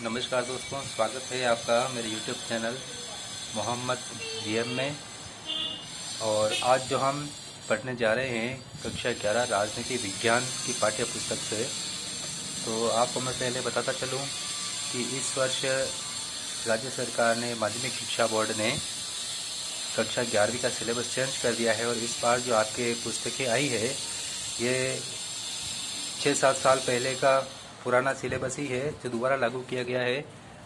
नमस्कार दोस्तों, स्वागत है आपका मेरे YouTube चैनल मोहम्मद जीएम में। और आज जो हम पढ़ने जा रहे हैं कक्षा 11 राजनीति विज्ञान की पाठ्य पुस्तक से। तो आपको मैं पहले बताता चलूं कि इस वर्ष राज्य सरकार ने माध्यमिक शिक्षा बोर्ड ने कक्षा 11वीं का सिलेबस चेंज कर दिया है। और इस बार जो आपके पुस्तकें आई है ये 6-7 साल पहले का पुराना सिलेबस ही है जो दोबारा लागू किया गया है,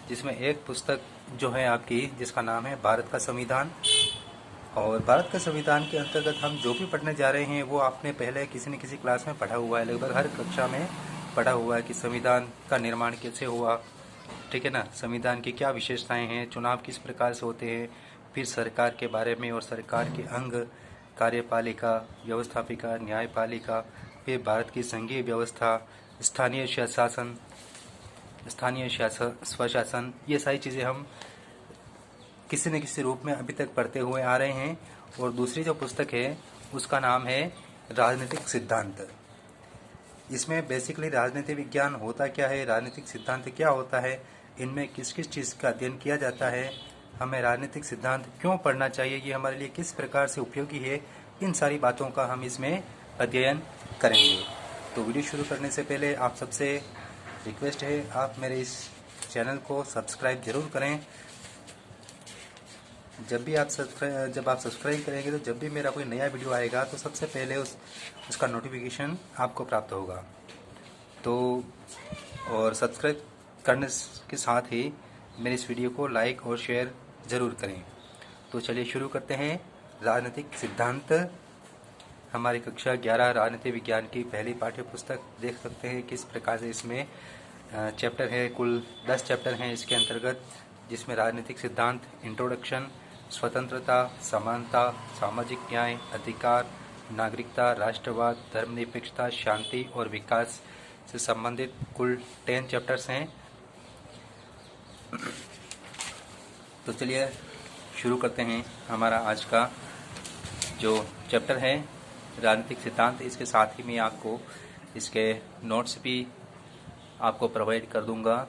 जिसमें एक पुस्तक जो है आपकी जिसका नाम है भारत का संविधान। और भारत का संविधान के अंतर्गत हम जो भी पढ़ने जा रहे हैं वो आपने पहले किसी न किसी क्लास में पढ़ा हुआ है, लगभग हर कक्षा में पढ़ा हुआ है कि संविधान का निर्माण कैसे हुआ, ठीक है ना। संविधान की क्या विशेषताएं हैं, चुनाव किस प्रकार से होते हैं, फिर सरकार के बारे में और सरकार के अंग, कार्यपालिका, व्यवस्थापिका, न्यायपालिका, फिर भारत की संघीय व्यवस्था, स्थानीय स्वशासन, ये सारी चीज़ें हम किसी न किसी रूप में अभी तक पढ़ते हुए आ रहे हैं। और दूसरी जो पुस्तक है उसका नाम है राजनीतिक सिद्धांत। इसमें बेसिकली राजनीति विज्ञान होता क्या है, राजनीतिक सिद्धांत क्या होता है, इनमें किस किस चीज़ का अध्ययन किया जाता है, हमें राजनीतिक सिद्धांत क्यों पढ़ना चाहिए, ये हमारे लिए किस प्रकार से उपयोगी है, इन सारी बातों का हम इसमें अध्ययन करेंगे। तो वीडियो शुरू करने से पहले आप सबसे रिक्वेस्ट है आप मेरे इस चैनल को सब्सक्राइब जरूर करें। जब आप सब्सक्राइब करेंगे तो जब भी मेरा कोई नया वीडियो आएगा तो सबसे पहले उसका नोटिफिकेशन आपको प्राप्त होगा। तो और सब्सक्राइब करने के साथ ही मेरे इस वीडियो को लाइक और शेयर ज़रूर करें। तो चलिए शुरू करते हैं। राजनीतिक सिद्धांत हमारी कक्षा 11 राजनीति विज्ञान की पहली पाठ्य पुस्तक देख सकते हैं किस प्रकार से इसमें चैप्टर है। कुल 10 चैप्टर हैं इसके अंतर्गत, जिसमें राजनीतिक सिद्धांत, इंट्रोडक्शन, स्वतंत्रता, समानता, सामाजिक न्याय, अधिकार, नागरिकता, राष्ट्रवाद, धर्मनिरपेक्षता, शांति और विकास से संबंधित कुल 10 चैप्टर्स हैं। तो चलिए शुरू करते हैं हमारा आज का जो चैप्टर है राजनीतिक सिद्धांत। इसके साथ ही मैं आपको इसके नोट्स भी आपको प्रोवाइड कर दूंगा।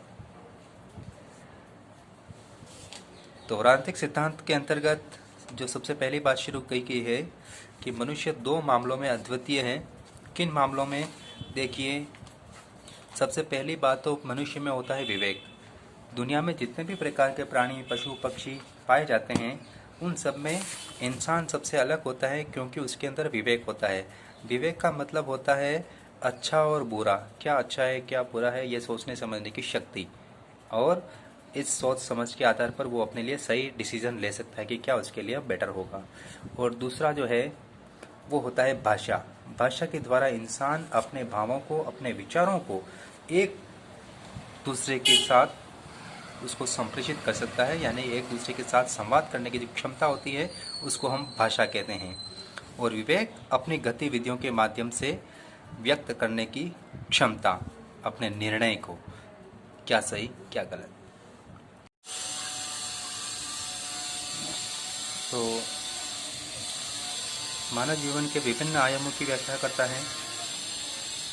तो राजनीतिक सिद्धांत के अंतर्गत जो सबसे पहली बात शुरू की है कि मनुष्य 2 मामलों में अद्वितीय है। किन मामलों में? देखिए, सबसे पहली बात तो मनुष्य में होता है विवेक। दुनिया में जितने भी प्रकार के प्राणी, पशु, पक्षी पाए जाते हैं उन सब में इंसान सबसे अलग होता है, क्योंकि उसके अंदर विवेक होता है। विवेक का मतलब होता है अच्छा और बुरा, क्या अच्छा है क्या बुरा है, ये सोचने समझने की शक्ति। और इस सोच समझ के आधार पर वो अपने लिए सही डिसीजन ले सकता है कि क्या उसके लिए बेटर होगा। और दूसरा जो है वो होता है भाषा। भाषा के द्वारा इंसान अपने भावों को, अपने विचारों को एक दूसरे के साथ उसको संप्रेषित कर सकता है, यानी एक दूसरे के साथ संवाद करने की जो क्षमता होती है उसको हम भाषा कहते हैं। और विवेक अपनी गतिविधियों के माध्यम से व्यक्त करने की क्षमता, अपने निर्णय को, क्या सही क्या गलत। तो मानव जीवन के विभिन्न आयामों की व्याख्या करता है।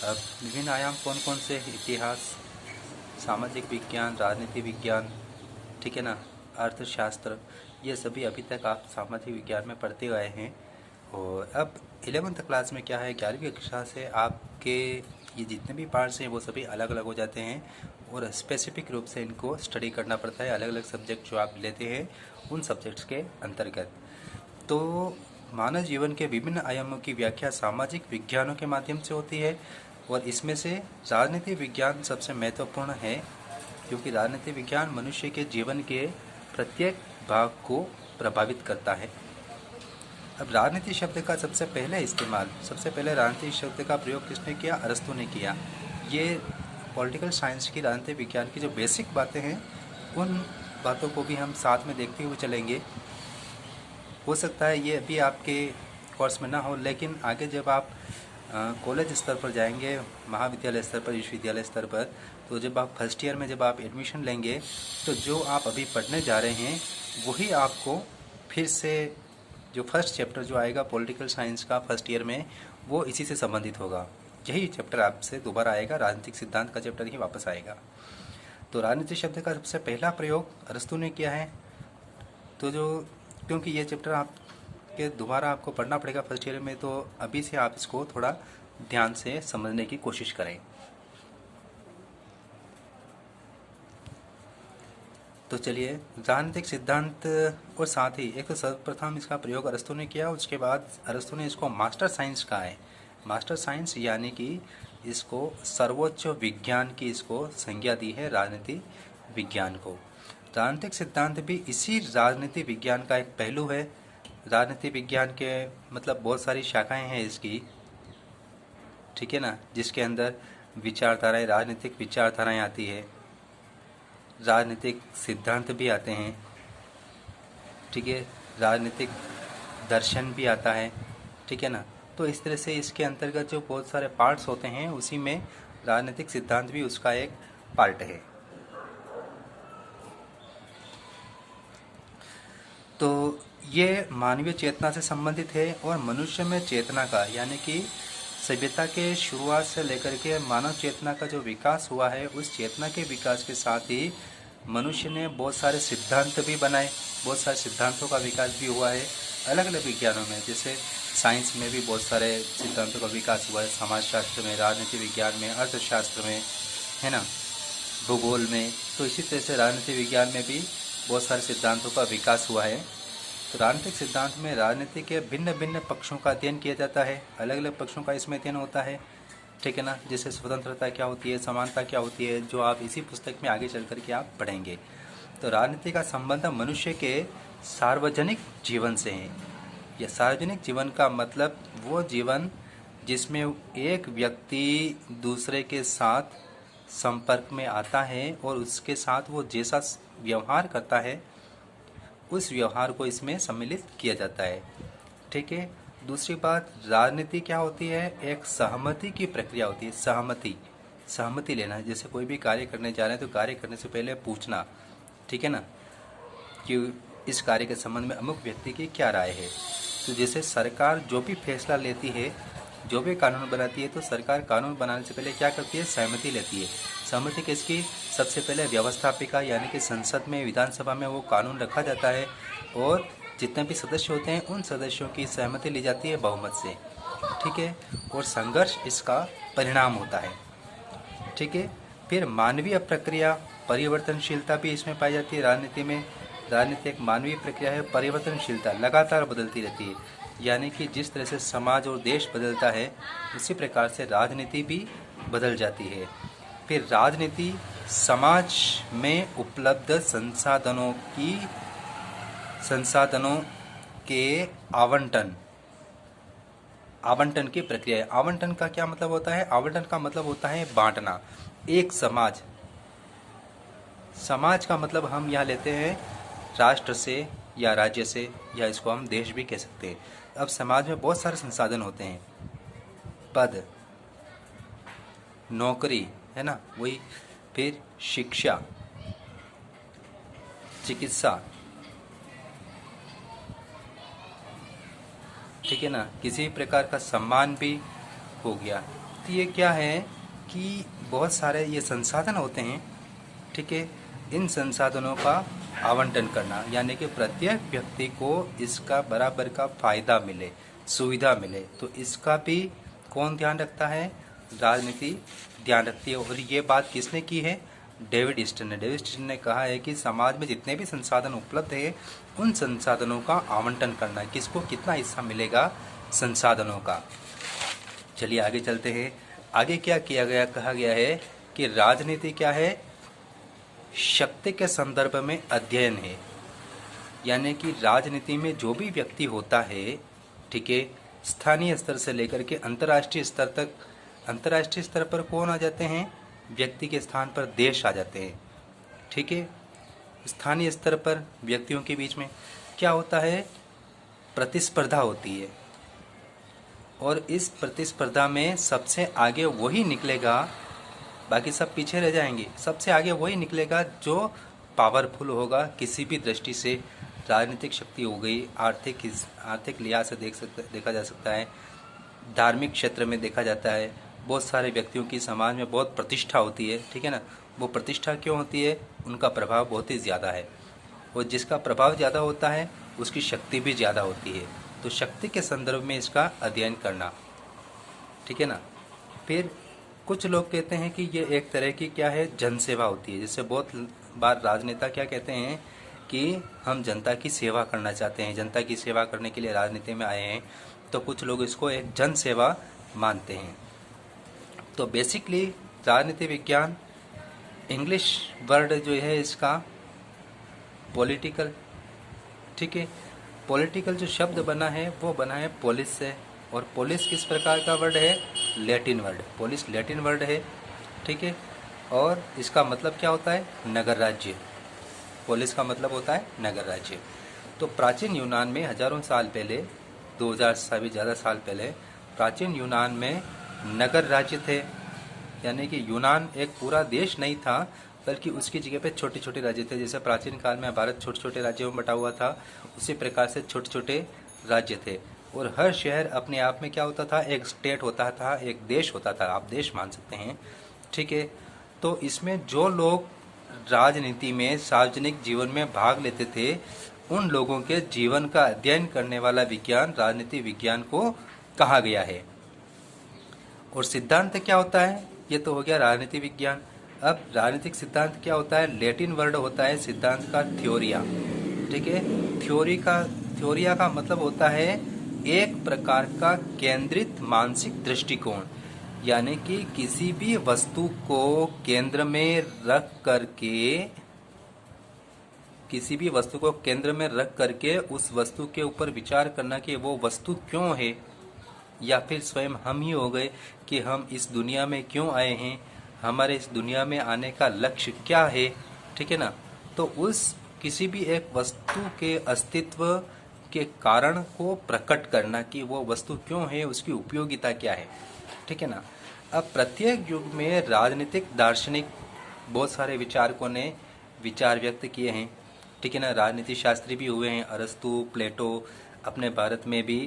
अब विभिन्न आयाम कौन कौन से? इतिहास, सामाजिक विज्ञान, राजनीति विज्ञान, ठीक है ना, अर्थशास्त्र, ये सभी अभी तक आप सामाजिक विज्ञान में पढ़ते आए हैं। और अब 11th क्लास में क्या है, 11वीं कक्षा से आपके ये जितने भी पार्ट्स हैं वो सभी अलग अलग हो जाते हैं और स्पेसिफिक रूप से इनको स्टडी करना पड़ता है। अलग अलग सब्जेक्ट जो आप लेते हैं उन सब्जेक्ट्स के अंतर्गत। तो मानव जीवन के विभिन्न आयामों की व्याख्या सामाजिक विज्ञानों के माध्यम से होती है और इसमें से राजनीति विज्ञान सबसे महत्वपूर्ण है, क्योंकि राजनीति विज्ञान मनुष्य के जीवन के प्रत्येक भाग को प्रभावित करता है। अब राजनीति शब्द का सबसे पहले राजनीति शब्द का प्रयोग किसने किया? अरस्तु ने किया। ये पॉलिटिकल साइंस की, राजनीति विज्ञान की जो बेसिक बातें हैं उन बातों को भी हम साथ में देखते हुए चलेंगे। हो सकता है ये अभी आपके कोर्स में ना हो, लेकिन आगे जब आप कॉलेज स्तर पर जाएंगे, महाविद्यालय स्तर पर, विश्वविद्यालय स्तर पर, तो जब आप फर्स्ट ईयर में जब आप एडमिशन लेंगे तो जो आप अभी पढ़ने जा रहे हैं वही आपको फिर से जो फर्स्ट चैप्टर जो आएगा पॉलिटिकल साइंस का फर्स्ट ईयर में, वो इसी से संबंधित होगा। यही चैप्टर आपसे दोबारा आएगा, राजनीतिक सिद्धांत का चैप्टर ही वापस आएगा। तो राजनीति शब्द का सबसे पहला प्रयोग अरस्तु ने किया है। तो क्योंकि ये चैप्टर आपके दोबारा आपको पढ़ना पड़ेगा फर्स्ट ईयर में, तो अभी से आप इसको थोड़ा ध्यान से समझने की कोशिश करें। तो चलिए, राजनीतिक सिद्धांत और साथ ही एक तो सर्वप्रथम इसका प्रयोग अरस्तु ने किया, उसके बाद अरस्तु ने इसको मास्टर साइंस कहा है। मास्टर साइंस यानी कि इसको सर्वोच्च विज्ञान की इसको संज्ञा दी है राजनीति विज्ञान को। राजनीतिक सिद्धांत भी इसी राजनीति विज्ञान का एक पहलू है। राजनीति विज्ञान के मतलब बहुत सारी शाखाएं हैं इसकी, ठीक है ना, जिसके अंदर विचारधाराएं, राजनीतिक विचारधाराएं आती है, राजनीतिक सिद्धांत भी आते हैं, ठीक है, राजनीतिक दर्शन भी आता है, ठीक है ना। तो इस तरह से इसके अंतर्गत जो बहुत सारे पार्ट्स होते हैं, उसी में राजनीतिक सिद्धांत भी उसका एक पार्ट है। तो ये मानवीय चेतना से संबंधित है और मनुष्य में चेतना का, यानी कि सभ्यता के शुरुआत से लेकर के मानव चेतना का जो विकास हुआ है, उस चेतना के विकास के साथ ही मनुष्य ने बहुत सारे सिद्धांत भी बनाए, बहुत सारे सिद्धांतों का विकास भी हुआ है अलग अलग विज्ञानों में। जैसे साइंस में भी बहुत सारे सिद्धांतों का विकास हुआ है, समाजशास्त्र में, राजनीति विज्ञान में, अर्थशास्त्र में, है ना, भूगोल में। तो इसी तरह से राजनीति विज्ञान में भी बहुत सारे सिद्धांतों का विकास हुआ है। तो राजनीतिक सिद्धांत में राजनीति के भिन्न भिन्न पक्षों का अध्ययन किया जाता है, अलग अलग पक्षों का इसमें अध्ययन होता है, ठीक है ना। जैसे स्वतंत्रता क्या होती है, समानता क्या होती है, जो आप इसी पुस्तक में आगे चल कर के आप पढ़ेंगे। तो राजनीति का संबंध मनुष्य के सार्वजनिक जीवन से है। यह सार्वजनिक जीवन का मतलब वो जीवन जिसमें एक व्यक्ति दूसरे के साथ संपर्क में आता है और उसके साथ वो जैसा व्यवहार करता है, उस व्यवहार को इसमें सम्मिलित किया जाता है, ठीक है। दूसरी बात, राजनीति क्या होती है, एक सहमति की प्रक्रिया होती है। सहमति लेना, जैसे कोई भी कार्य करने जा रहे हैं तो कार्य करने से पहले पूछना, ठीक है ना, कि इस कार्य के संबंध में अमुक व्यक्ति की क्या राय है। तो जैसे सरकार जो भी फैसला लेती है, जो भी कानून बनाती है, तो सरकार कानून बनाने से पहले क्या करती है, सहमति लेती है। सहमति किसकी, सबसे पहले व्यवस्थापिका यानी कि संसद में, विधानसभा में वो कानून रखा जाता है और जितने भी सदस्य होते हैं उन सदस्यों की सहमति ली जाती है बहुमत से, ठीक है। और संघर्ष इसका परिणाम होता है, ठीक है। फिर मानवीय प्रक्रिया, परिवर्तनशीलता भी इसमें पाई जाती है राजनीति में। राजनीति एक मानवीय प्रक्रिया है, परिवर्तनशीलता लगातार बदलती रहती है, यानी कि जिस तरह से समाज और देश बदलता है उसी प्रकार से राजनीति भी बदल जाती है। फिर राजनीति समाज में उपलब्ध संसाधनों के आवंटन की प्रक्रिया है। आवंटन का क्या मतलब होता है, आवंटन का मतलब होता है बांटना। एक समाज का मतलब हम यहाँ लेते हैं राष्ट्र से या राज्य से, या इसको हम देश भी कह सकते हैं। अब समाज में बहुत सारे संसाधन होते हैं, पद, नौकरी, है ना, वही, फिर शिक्षा, चिकित्सा, ठीक है ना, किसी प्रकार का सम्मान भी हो गया। तो ये क्या है कि बहुत सारे ये संसाधन होते हैं, ठीक है। इन संसाधनों का आवंटन करना, यानी कि प्रत्येक व्यक्ति को इसका बराबर का फायदा मिले, सुविधा मिले, तो इसका भी कौन ध्यान रखता है, राजनीति ध्यान रखती है। और ये बात किसने की है, डेविड ईस्टन ने कहा है कि समाज में जितने भी संसाधन उपलब्ध है उन संसाधनों का आवंटन करना है, किसको कितना हिस्सा मिलेगा संसाधनों का। चलिए आगे चलते हैं। आगे क्या किया गया, कहा गया है कि राजनीति क्या है, शक्ति के संदर्भ में अध्ययन है। यानी कि राजनीति में जो भी व्यक्ति होता है, ठीक है, स्थानीय स्तर से लेकर के अंतर्राष्ट्रीय स्तर तक, अंतर्राष्ट्रीय स्तर पर कौन आ जाते हैं, व्यक्ति के स्थान पर देश आ जाते हैं, ठीक है। स्थानीय स्तर पर व्यक्तियों के बीच में क्या होता है, प्रतिस्पर्धा होती है, और इस प्रतिस्पर्धा में सबसे आगे वही निकलेगा, बाकी सब पीछे रह जाएंगे। सबसे आगे वही निकलेगा जो पावरफुल होगा किसी भी दृष्टि से। राजनीतिक शक्ति हो गई, आर्थिक लिहाज से देखा जा सकता है, धार्मिक क्षेत्र में देखा जाता है, बहुत सारे व्यक्तियों की समाज में बहुत प्रतिष्ठा होती है, ठीक है ना, वो प्रतिष्ठा क्यों होती है? उनका प्रभाव बहुत ही ज़्यादा है, और जिसका प्रभाव ज़्यादा होता है उसकी शक्ति भी ज़्यादा होती है। तो शक्ति के संदर्भ में इसका अध्ययन करना, ठीक है ना। फिर कुछ लोग कहते हैं कि ये एक तरह की क्या है, जनसेवा होती है। जैसे बहुत बार राजनेता क्या कहते हैं कि हम जनता की सेवा करना चाहते हैं, जनता की सेवा करने के लिए राजनीति में आए हैं, तो कुछ लोग इसको एक जन सेवा मानते हैं। तो बेसिकली राजनीति विज्ञान, इंग्लिश वर्ड जो है इसका पॉलिटिकल, ठीक है। पॉलिटिकल जो शब्द बना है वो बना है पोलिस से, और पोलिस किस प्रकार का वर्ड है? Latin word. Police Latin word है, ठीक है। और इसका मतलब क्या होता है? नगर राज्य। पोलिस का मतलब होता है नगर राज्य। तो प्राचीन यूनान में हजारों साल पहले, 2000 से भी ज़्यादा साल पहले, प्राचीन यूनान में नगर राज्य थे। यानी कि यूनान एक पूरा देश नहीं था, बल्कि उसकी जगह पे छोटे छोटे राज्य थे। जैसे प्राचीन काल में भारत छोटे छोटे राज्यों में बटा हुआ था, उसी प्रकार से छोटे छोटे राज्य थे। और हर शहर अपने आप में क्या होता था? एक स्टेट होता था, एक देश होता था, आप देश मान सकते हैं, ठीक है। तो इसमें जो लोग राजनीति में, सार्वजनिक जीवन में भाग लेते थे, उन लोगों के जीवन का अध्ययन करने वाला विज्ञान राजनीति विज्ञान को कहा गया है। और सिद्धांत क्या होता है? ये तो हो गया राजनीति विज्ञान। अब राजनीतिक सिद्धांत क्या होता है? लैटिन वर्ड होता है सिद्धांत का थ्योरिया, ठीक है। थ्योरिया का मतलब होता है एक प्रकार का केंद्रित मानसिक दृष्टिकोण। यानी कि किसी भी वस्तु को केंद्र में रख करके उस वस्तु के ऊपर विचार करना कि वो वस्तु क्यों है, या फिर स्वयं हम ही हो गए कि हम इस दुनिया में क्यों आए हैं, हमारे इस दुनिया में आने का लक्ष्य क्या है, ठीक है ना। तो उस किसी भी एक वस्तु के अस्तित्व के कारण को प्रकट करना कि वो वस्तु क्यों है, उसकी उपयोगिता क्या है, ठीक है ना। अब प्रत्येक युग में राजनीतिक दार्शनिक बहुत सारे विचारकों ने विचार व्यक्त किए हैं, ठीक है ना। राजनीति शास्त्री भी हुए हैं, अरस्तु, प्लेटो, अपने भारत में भी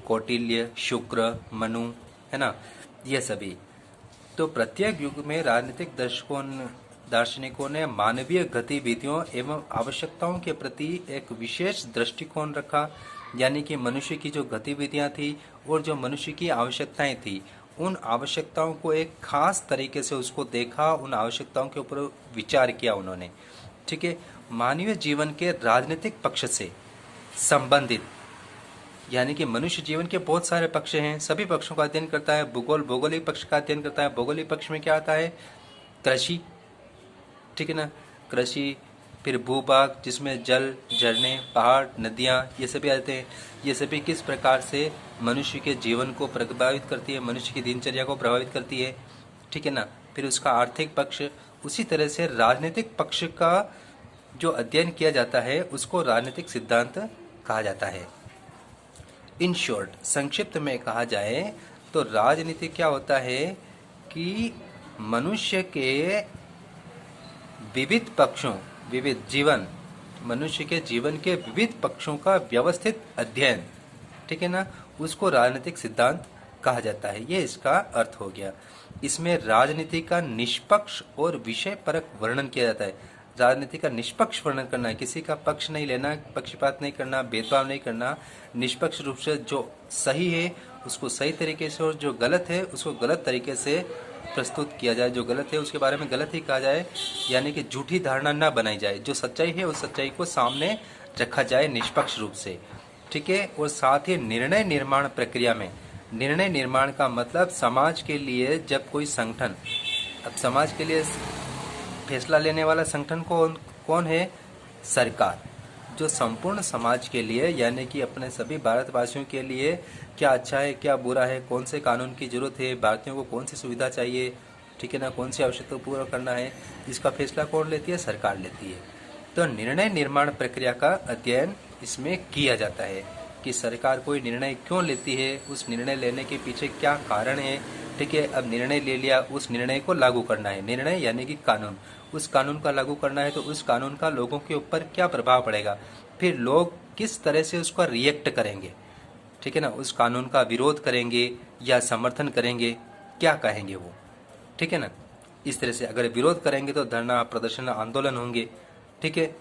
कौटिल्य, शुक्र, मनु, है ना, ये सभी। तो प्रत्येक युग में राजनीतिक दार्शनिकों ने मानवीय गतिविधियों एवं आवश्यकताओं के प्रति एक विशेष दृष्टिकोण रखा। यानी कि मनुष्य की जो गतिविधियां थी और जो मनुष्य की आवश्यकताएं थी, उन आवश्यकताओं को एक खास तरीके से उसको देखा, उन आवश्यकताओं के ऊपर विचार किया उन्होंने, ठीक है। मानवीय जीवन के राजनीतिक पक्ष से संबंधित, यानी कि मनुष्य जीवन के बहुत सारे पक्ष हैं, सभी पक्षों का अध्ययन करता है। भूगोल भौगोलिक पक्ष का अध्ययन करता है। भौगोलिक पक्ष में क्या आता है? कृषि, ठीक है ना, कृषि। फिर भूभाग, जिसमें जल, झरने, पहाड़, नदियाँ, ये सभी आते हैं। ये सभी किस प्रकार से मनुष्य के जीवन को प्रभावित करती है, मनुष्य की दिनचर्या को प्रभावित करती है, ठीक है ना। फिर उसका आर्थिक पक्ष। उसी तरह से राजनीतिक पक्ष का जो अध्ययन किया जाता है उसको राजनीतिक सिद्धांत कहा जाता है। इन शॉर्ट, संक्षिप्त में कहा जाए तो राजनीति क्या होता है कि मनुष्य के मनुष्य के जीवन के विविध पक्षों का व्यवस्थित अध्ययन, ठीक है ना, उसको राजनीतिक सिद्धांत कहा जाता है। ये इसका अर्थ हो गया। इसमें राजनीति का निष्पक्ष और विषय परक वर्णन किया जाता है। राजनीति का निष्पक्ष वर्णन करना है, किसी का पक्ष नहीं लेना, पक्षपात नहीं करना, भेदभाव नहीं करना, निष्पक्ष रूप से जो सही है उसको सही तरीके से और जो गलत है उसको गलत तरीके से प्रस्तुत किया जाए। जो गलत है उसके बारे में गलत ही कहा जाए, यानी कि झूठी धारणा ना बनाई जाए। जो सच्चाई है उस सच्चाई को सामने रखा जाए निष्पक्ष रूप से, ठीक है। और साथ ही निर्णय निर्माण प्रक्रिया में, निर्णय निर्माण का मतलब समाज के लिए जब कोई संगठन, अब समाज के लिए फैसला लेने वाला संगठन कौन है? सरकार। जो संपूर्ण समाज के लिए, यानी कि अपने सभी भारतवासियों के लिए क्या अच्छा है, क्या बुरा है, कौन से कानून की जरूरत है, भारतीयों को कौन सी सुविधा चाहिए, ठीक है ना, कौन सी आवश्यकता पूरा करना है, इसका फैसला कौन लेती है? सरकार लेती है। तो निर्णय निर्माण प्रक्रिया का अध्ययन इसमें किया जाता है कि सरकार कोई निर्णय क्यों लेती है, उस निर्णय लेने के पीछे क्या कारण है, ठीक है। अब निर्णय ले लिया, उस निर्णय को लागू करना है। निर्णय यानी कि कानून, उस कानून का लागू करना है तो उस कानून का लोगों के ऊपर क्या प्रभाव पड़ेगा, फिर लोग किस तरह से उसका रिएक्ट करेंगे, ठीक है ना, उस कानून का विरोध करेंगे या समर्थन करेंगे, क्या कहेंगे वो, ठीक है ना। इस तरह से अगर विरोध करेंगे तो धरना, प्रदर्शन, आंदोलन होंगे। ठीक है,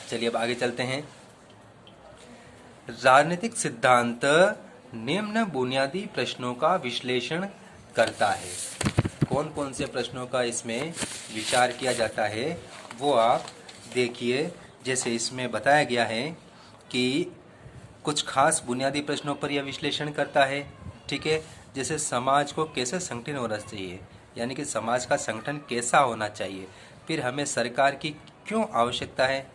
चलिए अब आगे चलते हैं। राजनीतिक सिद्धांत निम्न बुनियादी प्रश्नों का विश्लेषण करता है। कौन कौन से प्रश्नों का इसमें विचार किया जाता है वो आप देखिए। जैसे इसमें बताया गया है कि कुछ खास बुनियादी प्रश्नों पर यह विश्लेषण करता है। ठीक है, जैसे समाज को कैसे संगठन होना चाहिए, यानी कि समाज का संगठन कैसा होना चाहिए। फिर हमें सरकार की क्यों आवश्यकता है,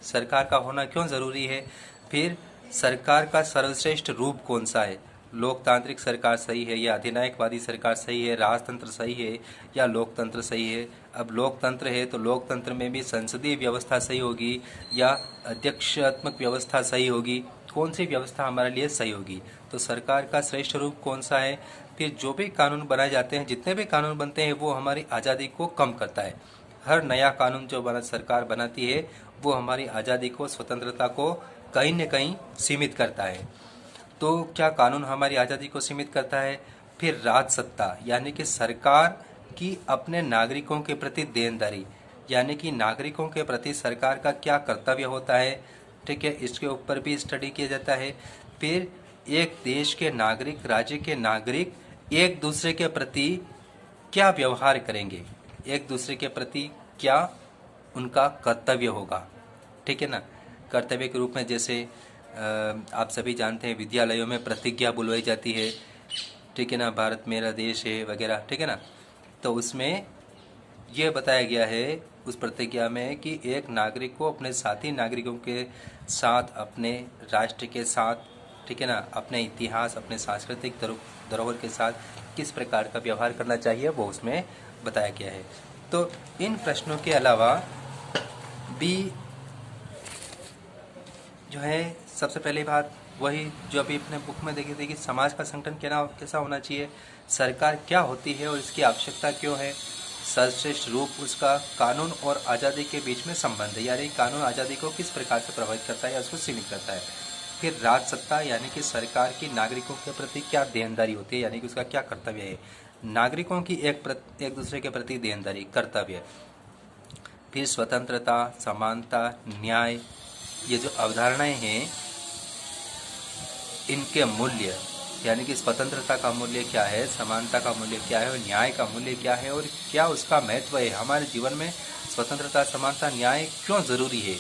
सरकार का होना क्यों ज़रूरी है। फिर सरकार का सर्वश्रेष्ठ रूप कौन सा है, लोकतांत्रिक सरकार सही है या अधिनायकवादी सरकार सही है, राजतंत्र सही है या लोकतंत्र सही है। अब लोकतंत्र है तो लोकतंत्र में भी संसदीय व्यवस्था सही होगी या अध्यक्षात्मक व्यवस्था सही होगी, कौन सी व्यवस्था हमारे लिए सही होगी। तो सरकार का श्रेष्ठ रूप कौन सा है। फिर जो भी कानून बनाए जाते हैं, जितने भी कानून बनते हैं वो हमारी आज़ादी को कम करता है। हर नया कानून जो सरकार बनाती है वो हमारी आज़ादी को, स्वतंत्रता को कहीं न कहीं सीमित करता है। तो क्या कानून हमारी आज़ादी को सीमित करता है। फिर राजसत्ता, यानी कि सरकार की अपने नागरिकों के प्रति देनदारी, यानी कि नागरिकों के प्रति सरकार का क्या कर्तव्य होता है। ठीक है, इसके ऊपर भी स्टडी किया जाता है। फिर एक देश के नागरिक, राज्य के नागरिक एक दूसरे के प्रति क्या व्यवहार करेंगे, एक दूसरे के प्रति क्या उनका कर्तव्य होगा। ठीक है ना, कर्तव्य के रूप में जैसे आप सभी जानते हैं विद्यालयों में प्रतिज्ञा बुलवाई जाती है। ठीक है ना, भारत मेरा देश है वगैरह। ठीक है ना, तो उसमें यह बताया गया है उस प्रतिज्ञा में कि एक नागरिक को अपने साथी नागरिकों के साथ, अपने राष्ट्र के साथ, ठीक है ना, अपने इतिहास, अपने सांस्कृतिक धरोहर के साथ किस प्रकार का व्यवहार करना चाहिए वो उसमें बताया गया है। तो इन प्रश्नों के अलावा भी जो है सबसे पहली बात वही जो अभी अपने बुक में देखी थी कि समाज का संगठन कैसा होना चाहिए, सरकार क्या होती है और इसकी आवश्यकता क्यों है, सर्वश्रेष्ठ रूप उसका, कानून और आज़ादी के बीच में संबंध है, यानी कानून आज़ादी को किस प्रकार से प्रभावित करता है या उसको सीमित करता है। फिर राजसत्ता, यानी कि सरकार की नागरिकों के प्रति क्या देनदारी होती है, यानी कि उसका क्या कर्तव्य है, नागरिकों की एक दूसरे के प्रति देनदारी, कर्तव्य। फिर स्वतंत्रता, समानता, न्याय, ये जो अवधारणाएं हैं इनके मूल्य, यानी कि स्वतंत्रता का मूल्य क्या है, समानता का मूल्य क्या है और न्याय का मूल्य क्या है और क्या उसका महत्व है हमारे जीवन में। स्वतंत्रता, समानता, न्याय क्यों ज़रूरी है।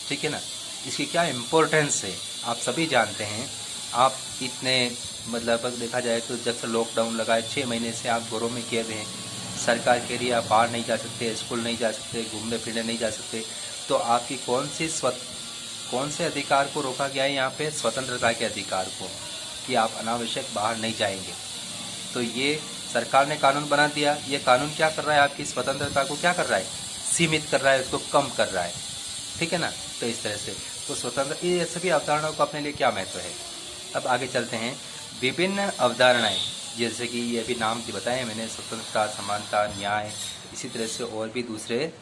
ठीक है ना, इसकी क्या इम्पोर्टेंस है आप सभी जानते हैं। आप इतने मतलब देखा जाए तो जब से लॉकडाउन लगा है 6 महीने से आप घरों में कैद हैं, सरकार के लिए आप बाहर नहीं जा सकते, स्कूल नहीं जा सकते, घूमने फिरने नहीं जा सकते। तो आपकी कौन से अधिकार को रोका गया है यहाँ पे, स्वतंत्रता के अधिकार को, कि आप अनावश्यक बाहर नहीं जाएंगे। तो ये सरकार ने कानून बना दिया, ये कानून क्या कर रहा है, आपकी स्वतंत्रता को क्या कर रहा है, सीमित कर रहा है, उसको कम कर रहा है। ठीक है ना, तो इस तरह से तो स्वतंत्र, ये सभी अवधारणाओं का अपने लिए क्या महत्व है। अब आगे चलते हैं। विभिन्न अवधारणाएं, जैसे कि ये भी नाम बताए मैंने, स्वतंत्रता, समानता, न्याय, इसी तरह से और भी दूसरे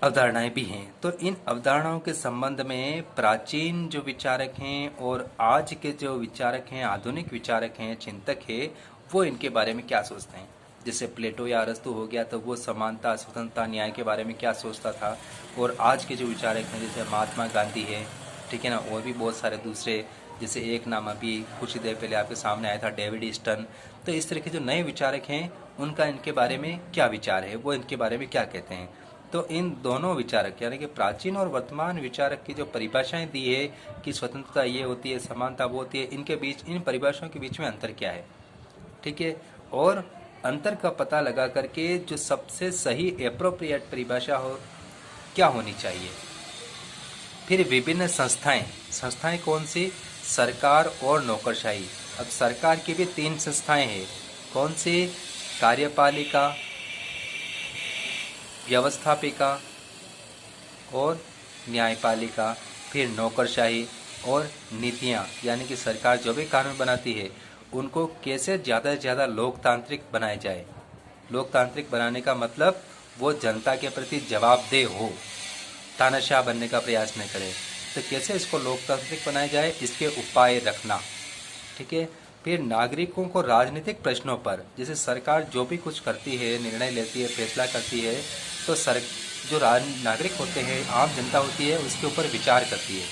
अवधारणाएं भी हैं। तो इन अवधारणाओं के संबंध में प्राचीन जो विचारक हैं और आज के जो विचारक हैं, आधुनिक विचारक हैं, चिंतक हैं, वो इनके बारे में क्या सोचते हैं। जैसे प्लेटो या अरस्तु हो गया तो वो समानता, स्वतंत्रता, न्याय के बारे में क्या सोचता था। और आज के जो विचारक हैं जैसे महात्मा गांधी है, ठीक है ना, और भी बहुत सारे दूसरे, जैसे एक नाम अभी कुछ ही देर पहले आपके सामने आया था, डेविड ईस्टन। तो इस तरह के जो नए विचारक हैं उनका इनके बारे में क्या विचार है, वो इनके बारे में क्या कहते हैं। तो इन दोनों विचारक, यानी कि प्राचीन और वर्तमान विचारक की जो परिभाषाएं दी है कि स्वतंत्रता ये होती है, समानता वो होती है, इनके बीच, इन परिभाषाओं के बीच में अंतर क्या है। ठीक है, और अंतर का पता लगा करके जो सबसे सही एप्रोप्रिएट परिभाषा हो क्या होनी चाहिए। फिर विभिन्न संस्थाएं कौन सी, सरकार और नौकरशाही। अब सरकार की भी 3 संस्थाएं हैं, कौन सी, कार्यपालिका, व्यवस्थापिका और न्यायपालिका। फिर नौकरशाही और नीतियाँ, यानी कि सरकार जो भी कानून बनाती है उनको कैसे ज़्यादा से ज़्यादा लोकतांत्रिक बनाया जाए। लोकतांत्रिक बनाने का मतलब वो जनता के प्रति जवाबदेह हो, तानाशाह बनने का प्रयास न करे। तो कैसे इसको लोकतांत्रिक बनाया जाए, इसके उपाय रखना। ठीक है, फिर नागरिकों को राजनीतिक प्रश्नों पर, जैसे सरकार जो भी कुछ करती है, निर्णय लेती है, फैसला करती है, तो जो नागरिक होते हैं, आम जनता होती है, उसके ऊपर विचार करती है।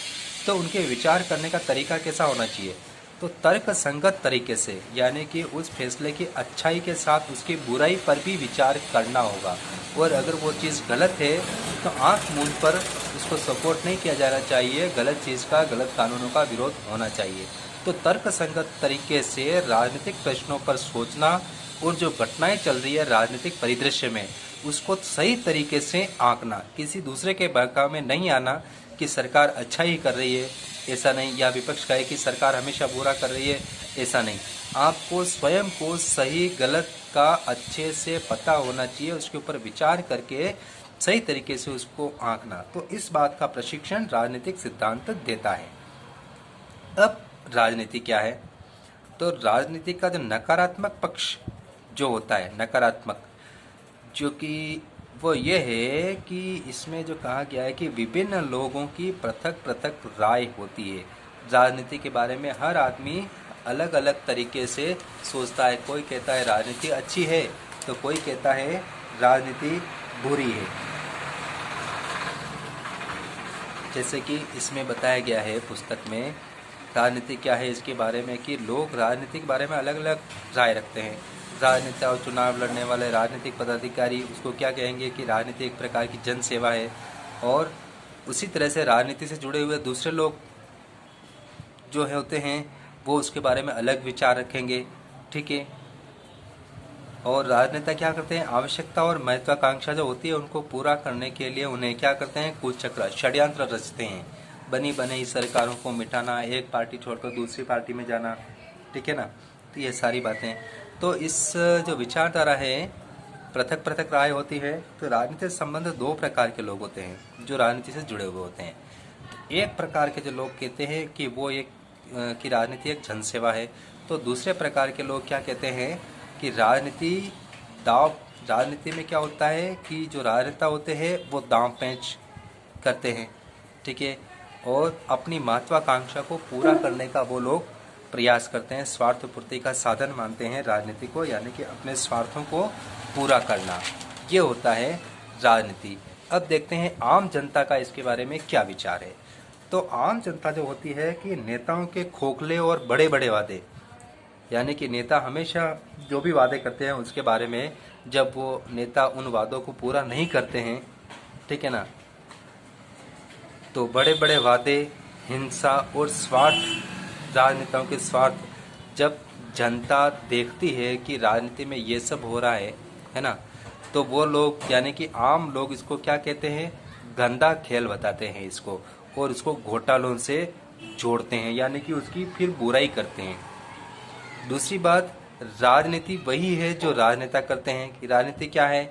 तो उनके विचार करने का तरीका कैसा होना चाहिए? तो तर्क संगत तरीके से, यानी कि उस फैसले की अच्छाई के साथ उसकी बुराई पर भी विचार करना होगा। और अगर वो चीज़ गलत है तो आंख मूंद पर उसको सपोर्ट नहीं किया जाना चाहिए। गलत चीज़ का, गलत कानूनों का विरोध होना चाहिए। तो तर्क संगत तरीके से राजनीतिक प्रश्नों पर सोचना और जो घटनाएं चल रही है राजनीतिक परिदृश्य में, उसको सही तरीके से आंकना, किसी दूसरे के बहकावे में नहीं आना कि सरकार अच्छा ही कर रही है, ऐसा नहीं, या विपक्ष कहे कि सरकार हमेशा बुरा कर रही है, ऐसा नहीं। आपको स्वयं को सही गलत का अच्छे से पता होना चाहिए, उसके ऊपर विचार करके सही तरीके से उसको आंकना। तो इस बात का प्रशिक्षण राजनीतिक सिद्धांत देता है। अब राजनीति क्या है? तो राजनीति का जो नकारात्मक पक्ष जो होता है, नकारात्मक, जो कि वो ये है कि इसमें जो कहा गया है कि विभिन्न लोगों की पृथक पृथक राय होती है। राजनीति के बारे में हर आदमी अलग अलग तरीके से सोचता है। कोई कहता है राजनीति अच्छी है, तो कोई कहता है राजनीति बुरी है। जैसे कि इसमें बताया गया है पुस्तक में, राजनीति क्या है इसके बारे में, कि लोग राजनीति के बारे में अलग अलग राय रखते हैं। राजनेता और चुनाव लड़ने वाले राजनीतिक पदाधिकारी उसको क्या कहेंगे कि राजनीति एक प्रकार की जन सेवा है। और उसी तरह से राजनीति से जुड़े हुए दूसरे लोग जो है होते हैं, वो उसके बारे में अलग विचार रखेंगे। ठीक है। और राजनेता क्या करते हैं? आवश्यकता और महत्वाकांक्षा जो होती है उनको पूरा करने के लिए उन्हें क्या करते हैं? कुचक्र, षड्यंत्र रचते हैं। बनी बनाई सरकारों को मिटाना, एक पार्टी छोड़कर दूसरी पार्टी में जाना। ठीक है ना। तो ये सारी बातें, तो इस जो विचारधारा है, पृथक पृथक राय होती है। तो राजनीति से संबंध दो प्रकार के लोग होते हैं जो राजनीति से जुड़े हुए होते हैं। एक प्रकार के जो लोग कहते हैं कि वो कि राजनीति एक जनसेवा है। तो दूसरे प्रकार के लोग क्या कहते हैं कि राजनीति में क्या होता है कि जो राजनेता होते हैं वो दांव पेंच करते हैं। ठीक है। और अपनी महत्वाकांक्षा को पूरा करने का वो लोग प्रयास करते हैं, स्वार्थ पूर्ति का साधन मानते हैं राजनीति को, यानी कि अपने स्वार्थों को पूरा करना। ये होता है राजनीति। अब देखते हैं आम जनता का इसके बारे में क्या विचार है। तो आम जनता जो होती है कि नेताओं के खोखले और बड़े बड़े वादे, यानी कि नेता हमेशा जो भी वादे करते हैं उसके बारे में, जब वो नेता उन वादों को पूरा नहीं करते हैं, ठीक है ना, तो बड़े बड़े वादे, हिंसा और स्वार्थ, राजनेताओं के स्वार्थ, जब जनता देखती है कि राजनीति में ये सब हो रहा है ना, तो वो लोग, यानी कि आम लोग, इसको क्या कहते हैं? गंदा खेल बताते हैं इसको, और इसको घोटालों से जोड़ते हैं, यानी कि उसकी फिर बुराई करते हैं। दूसरी बात, राजनीति वही है जो राजनेता करते हैं। कि राजनीति क्या है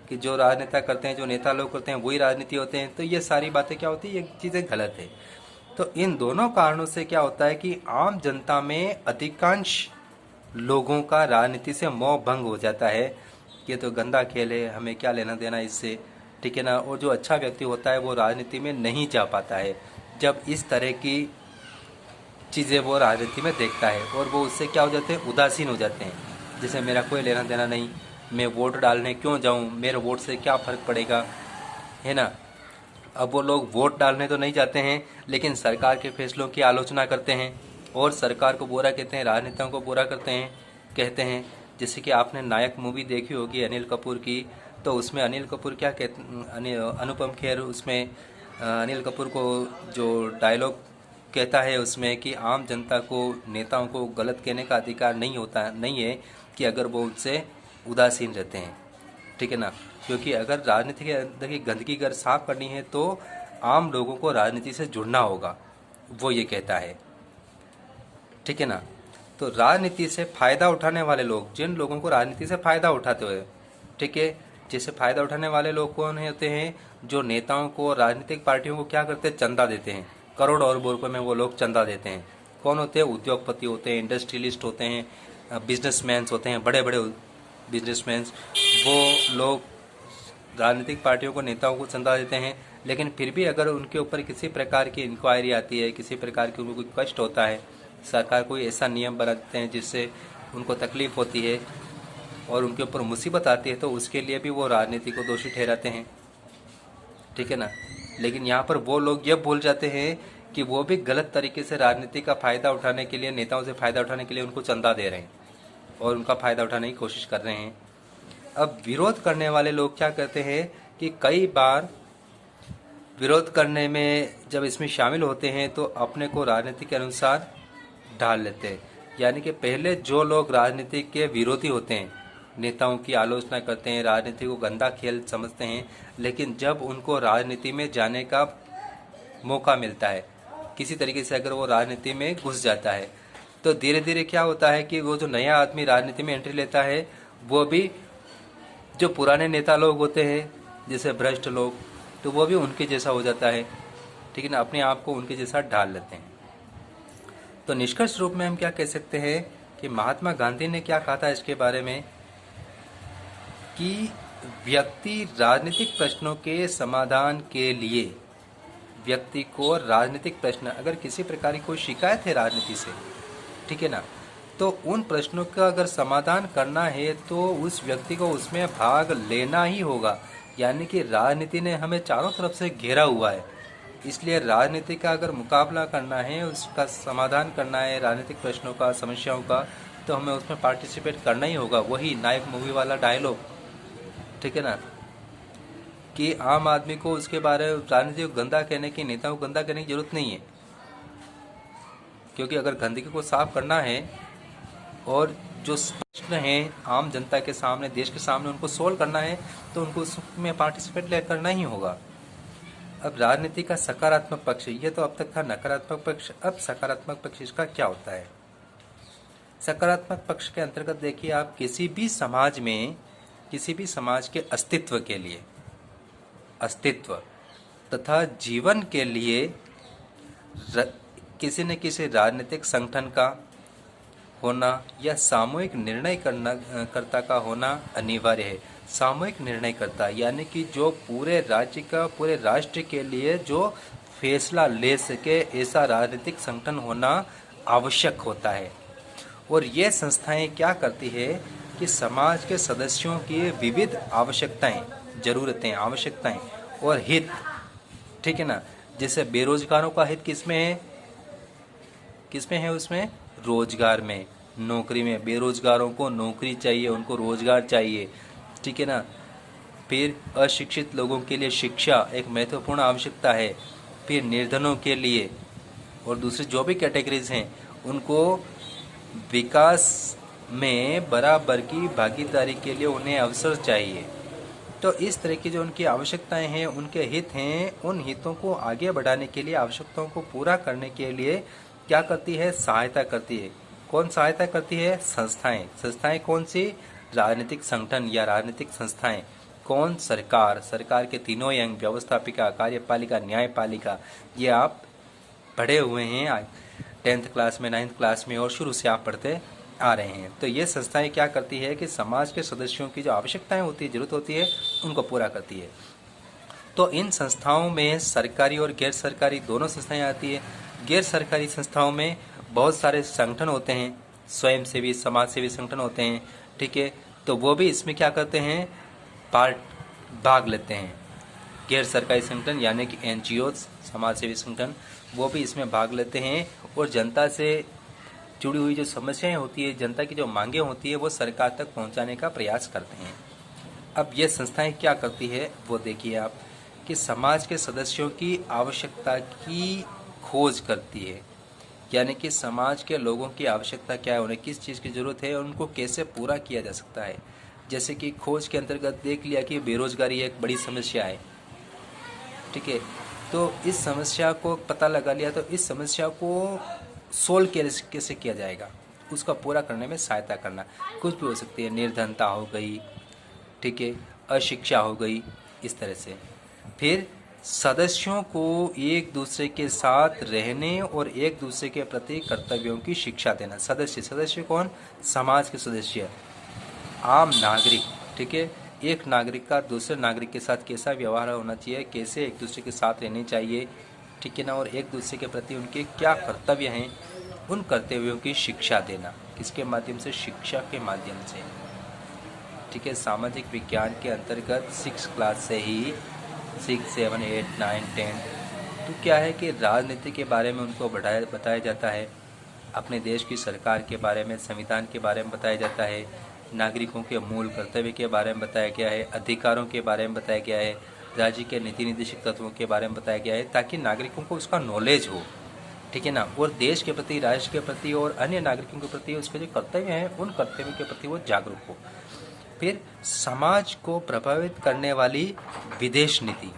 कि जो राजनेता करते हैं, जो नेता लोग करते हैं, वही राजनीति होते हैं। तो ये सारी बातें क्या होती है? ये चीज़ें गलत है। तो इन दोनों कारणों से क्या होता है कि आम जनता में अधिकांश लोगों का राजनीति से मोह भंग हो जाता है। ये तो गंदा खेल है, हमें क्या लेना देना इससे, ठीक है ना। और जो अच्छा व्यक्ति होता है वो राजनीति में नहीं जा पाता है जब इस तरह की चीज़ें वो राजनीति में देखता है, और वो उससे क्या हो जाते हैं? उदासीन हो जाते हैं। जैसे मेरा कोई लेना देना नहीं, मैं वोट डालने क्यों जाऊं, मेरे वोट से क्या फ़र्क पड़ेगा, है ना। अब वो लोग वोट डालने तो नहीं जाते हैं, लेकिन सरकार के फैसलों की आलोचना करते हैं और सरकार को बुरा कहते हैं, राजनेताओं को बुरा कहते हैं। जैसे कि आपने नायक मूवी देखी होगी अनिल कपूर की, तो उसमें अनिल कपूर क्या कहते, अनुपम खेर उसमें अनिल कपूर को जो डायलॉग कहता है उसमें कि आम जनता को, नेताओं को गलत कहने का अधिकार नहीं है कि अगर वो उनसे उदासीन रहते हैं, ठीक है ना। क्योंकि अगर राजनीति के अंदर की गंदगी अगर साफ करनी है तो आम लोगों को राजनीति से जुड़ना होगा, वो ये कहता है, ठीक है ना। तो राजनीति से फ़ायदा उठाने वाले लोग, जिन लोगों को राजनीति से फ़ायदा उठाते हुए, ठीक है, जैसे फ़ायदा उठाने वाले लोग कौन होते हैं? जो नेताओं को, राजनीतिक पार्टियों को क्या करते हैं? चंदा देते हैं, करोड़ और रुपये में वो लोग चंदा देते हैं। कौन होते हैं? उद्योगपति होते हैं, इंडस्ट्रियलिस्ट होते हैं, बिजनेसमैन्स होते हैं, बड़े बड़े बिजनेसमैन्स। वो लोग राजनीतिक पार्टियों को, नेताओं को चंदा देते हैं, लेकिन फिर भी अगर उनके ऊपर किसी प्रकार की इंक्वायरी आती है, किसी प्रकार की उनको कोई कष्ट होता है, सरकार कोई ऐसा नियम बना देते हैं जिससे उनको तकलीफ़ होती है और उनके ऊपर मुसीबत आती है, तो उसके लिए भी वो राजनीति को दोषी ठहराते हैं, ठीक है ना। लेकिन यहाँ पर वो लोग ये भूल जाते हैं कि वो भी गलत तरीके से राजनीति का फ़ायदा उठाने के लिए, नेताओं से फ़ायदा उठाने के लिए उनको चंदा दे रहे हैं और उनका फ़ायदा उठाने की कोशिश कर रहे हैं। अब विरोध करने वाले लोग क्या करते हैं कि कई बार विरोध करने में जब इसमें शामिल होते हैं तो अपने को राजनीति के अनुसार ढाल लेते हैं। यानी कि पहले जो लोग राजनीति के विरोधी होते हैं, नेताओं की आलोचना करते हैं, राजनीति को गंदा खेल समझते हैं, लेकिन जब उनको राजनीति में जाने का मौका मिलता है, किसी तरीके से अगर वो राजनीति में घुस जाता है, तो धीरे धीरे क्या होता है कि वो जो नया आदमी राजनीति में एंट्री लेता है वो भी जो पुराने नेता लोग होते हैं, जैसे भ्रष्ट लोग, तो वो भी उनके जैसा हो जाता है, ठीक है ना, अपने आप को उनके जैसा ढाल लेते हैं। तो निष्कर्ष रूप में हम क्या कह सकते हैं कि महात्मा गांधी ने क्या कहा था इसके बारे में कि व्यक्ति राजनीतिक प्रश्नों के समाधान के लिए, व्यक्ति को राजनीतिक प्रश्न, अगर किसी प्रकार की कोई शिकायत है राजनीति से, ठीक है ना, तो उन प्रश्नों का अगर समाधान करना है तो उस व्यक्ति को उसमें भाग लेना ही होगा। यानी कि राजनीति ने हमें चारों तरफ से घेरा हुआ है, इसलिए राजनीति का अगर मुकाबला करना है, उसका समाधान करना है राजनीतिक प्रश्नों का, समस्याओं का, तो हमें उसमें पार्टिसिपेट करना ही होगा। वही नायक मूवी वाला डायलॉग, ठीक है ना, कि आम आदमी को उसके बारे में राजनीति को गंदा कहने की, नेताओं को गंदा कहने की जरूरत नहीं है, क्योंकि अगर गंदगी को साफ करना है और जो प्रश्न हैं आम जनता के सामने, देश के सामने, उनको सोल्व करना है, तो उनको उसमें पार्टिसिपेट करना ही होगा। अब राजनीति का सकारात्मक पक्ष, ये तो अब तक था नकारात्मक पक्ष, अब सकारात्मक पक्ष इसका क्या होता है। सकारात्मक पक्ष के अंतर्गत देखिए, आप किसी भी समाज में, किसी भी समाज के अस्तित्व के लिए, अस्तित्व तथा जीवन के लिए किसी न किसी राजनीतिक संगठन का होना या सामूहिक निर्णय कर्ता का होना अनिवार्य है। सामूहिक निर्णय कर्ता यानी कि जो पूरे राज्य का, पूरे राष्ट्र के लिए जो फैसला ले सके, ऐसा राजनीतिक संगठन होना आवश्यक होता है। और ये संस्थाएं क्या करती है कि समाज के सदस्यों की विविध आवश्यकताएं, जरूरतें, आवश्यकताएं और हित, ठीक है ना, जैसे बेरोजगारों का हित किसमें है, किसमें है, उसमें रोजगार में, नौकरी में। बेरोजगारों को नौकरी चाहिए, उनको रोजगार चाहिए, ठीक है ना। फिर अशिक्षित लोगों के लिए शिक्षा एक महत्वपूर्ण आवश्यकता है। फिर निर्धनों के लिए और दूसरी जो भी कैटेगरीज हैं उनको विकास में बराबर की भागीदारी के लिए उन्हें अवसर चाहिए। तो इस तरह की जो उनकी आवश्यकताएं हैं, उनके हित हैं, उन हितों को आगे बढ़ाने के लिए, आवश्यकताओं को पूरा करने के लिए क्या करती है, सहायता करती है। कौन सहायता करती है, संस्थाएं। संस्थाएं कौन सी, राजनीतिक संगठन या राजनीतिक संस्थाएं। कौन, सरकार। सरकार के तीनों अंग, व्यवस्थापिका, कार्यपालिका, न्यायपालिका, ये आप पढ़े हुए हैं 10th क्लास में, 9th क्लास में, और शुरू से आप पढ़ते आ रहे हैं। तो ये संस्थाएं क्या करती है कि समाज के सदस्यों की जो आवश्यकताएं होती है, जरूरत होती है, उनको पूरा करती है। तो इन संस्थाओं में सरकारी और गैर सरकारी दोनों संस्थाएं आती है। गैर सरकारी संस्थाओं में बहुत सारे संगठन होते हैं, स्वयंसेवी, समाज सेवी संगठन होते हैं, ठीक है, तो वो भी इसमें क्या करते हैं, भाग लेते हैं। गैर सरकारी संगठन यानी कि NGOs, समाज सेवी संगठन, वो भी इसमें भाग लेते हैं और जनता से जुड़ी हुई जो समस्याएं होती है, जनता की जो मांगें होती है, वो सरकार तक पहुंचाने का प्रयास करते हैं। अब ये संस्थाएं क्या करती है वो देखिए आप, कि समाज के सदस्यों की आवश्यकता की खोज करती है। यानी कि समाज के लोगों की आवश्यकता क्या है, उन्हें किस चीज़ की ज़रूरत है, उनको कैसे पूरा किया जा सकता है। जैसे कि खोज के अंतर्गत देख लिया कि बेरोजगारी एक बड़ी समस्या है, ठीक है, तो इस समस्या को पता लगा लिया, तो इस समस्या को सोल्व कैसे किया जाएगा, उसका पूरा करने में सहायता करना। कुछ भी हो सकती है, निर्धनता हो गई, ठीक है, अशिक्षा हो गई, इस तरह से। फिर सदस्यों को एक दूसरे के साथ रहने और एक दूसरे के प्रति कर्तव्यों की शिक्षा देना। सदस्य कौन, समाज के सदस्य, आम नागरिक, ठीक है, एक नागरिक का दूसरे नागरिक के साथ कैसा व्यवहार होना चाहिए, कैसे एक दूसरे के साथ रहने चाहिए, ठीक है ना, और एक दूसरे के प्रति उनके क्या कर्तव्य हैं, उन कर्तव्यों की शिक्षा देना। किसके माध्यम से? शिक्षा के माध्यम से। ठीक है, सामाजिक विज्ञान के अंतर्गत 6 क्लास से ही 6, 7, 8, 9, 10 तो क्या है कि राजनीति के बारे में उनको बताया जाता है, अपने देश की सरकार के बारे में, संविधान के बारे में बताया जाता है, नागरिकों के मूल कर्तव्य के बारे में बताया गया है, अधिकारों के बारे में बताया गया है, राज्य के नीति निर्देशक तत्वों के बारे में बताया गया है, ताकि नागरिकों को उसका नॉलेज हो। ठीक है ना, और देश के प्रति, राष्ट्र के प्रति और अन्य नागरिकों के प्रति उसके जो कर्तव्य हैं उन कर्तव्यों के प्रति वो जागरूक हो। फिर समाज को प्रभावित करने वाली विदेश नीति।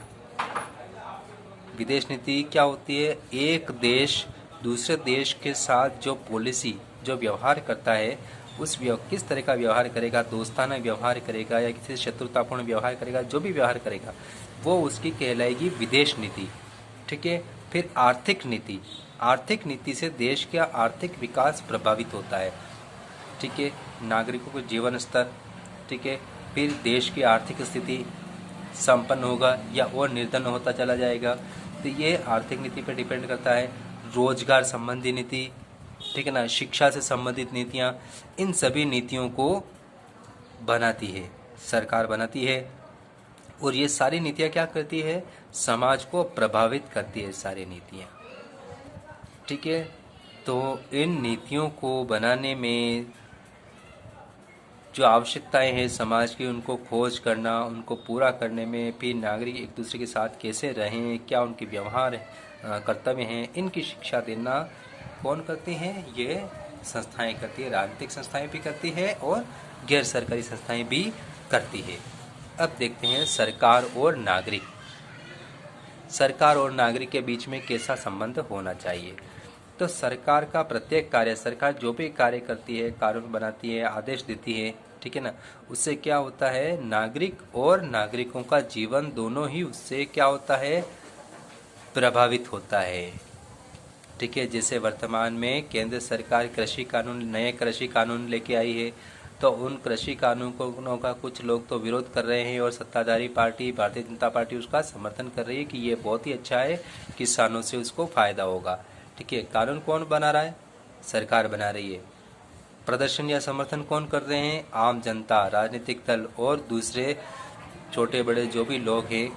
विदेश नीति क्या होती है? एक देश दूसरे देश के साथ जो पॉलिसी, जो व्यवहार करता है, किस तरह का व्यवहार करेगा, दोस्ताना व्यवहार करेगा या किसी शत्रुतापूर्ण व्यवहार करेगा, जो भी व्यवहार करेगा वो उसकी कहलाएगी विदेश नीति। ठीक है। फिर आर्थिक नीति। आर्थिक नीति से देश का आर्थिक विकास प्रभावित होता है। ठीक है, नागरिकों का जीवन स्तर। ठीक है, फिर देश की आर्थिक स्थिति संपन्न होगा या और निर्धन होता चला जाएगा, तो ये आर्थिक नीति पर डिपेंड करता है। रोजगार संबंधी नीति, ठीक है ना, शिक्षा से संबंधित नीतियाँ, इन सभी नीतियों को बनाती है सरकार, बनाती है। और ये सारी नीतियाँ क्या करती है? समाज को प्रभावित करती है सारी नीतियाँ। ठीक है, तो इन नीतियों को बनाने में जो आवश्यकताएं हैं समाज की, उनको खोज करना, उनको पूरा करने में, फिर नागरिक एक दूसरे के साथ कैसे रहें, क्या उनके व्यवहार कर्तव्य हैं, इनकी शिक्षा देना कौन करती हैं? ये संस्थाएं करती है। राजनीतिक संस्थाएं भी करती है और गैर सरकारी संस्थाएं भी करती है। अब देखते हैं सरकार और नागरिक। सरकार और नागरिक के बीच में कैसा संबंध होना चाहिए? तो सरकार का प्रत्येक कार्य, सरकार जो भी कार्य करती है, कानून बनाती है, आदेश देती है, ठीक है ना, उससे क्या होता है? नागरिक और नागरिकों का जीवन दोनों ही उससे क्या होता है? प्रभावित होता है। ठीक है, जैसे वर्तमान में केंद्र सरकार कृषि कानून, नए कृषि कानून लेके आई है, तो उन कृषि कानूनों का कुछ लोग तो विरोध कर रहे हैं और सत्ताधारी पार्टी भारतीय जनता पार्टी उसका समर्थन कर रही है कि ये बहुत ही अच्छा है, किसानों से उसको फायदा होगा। ठीक है, कानून कौन बना रहा है? सरकार बना रही है। प्रदर्शन या समर्थन कौन कर रहे हैं? आम जनता, राजनीतिक दल और दूसरे छोटे बड़े जो भी लोग हैं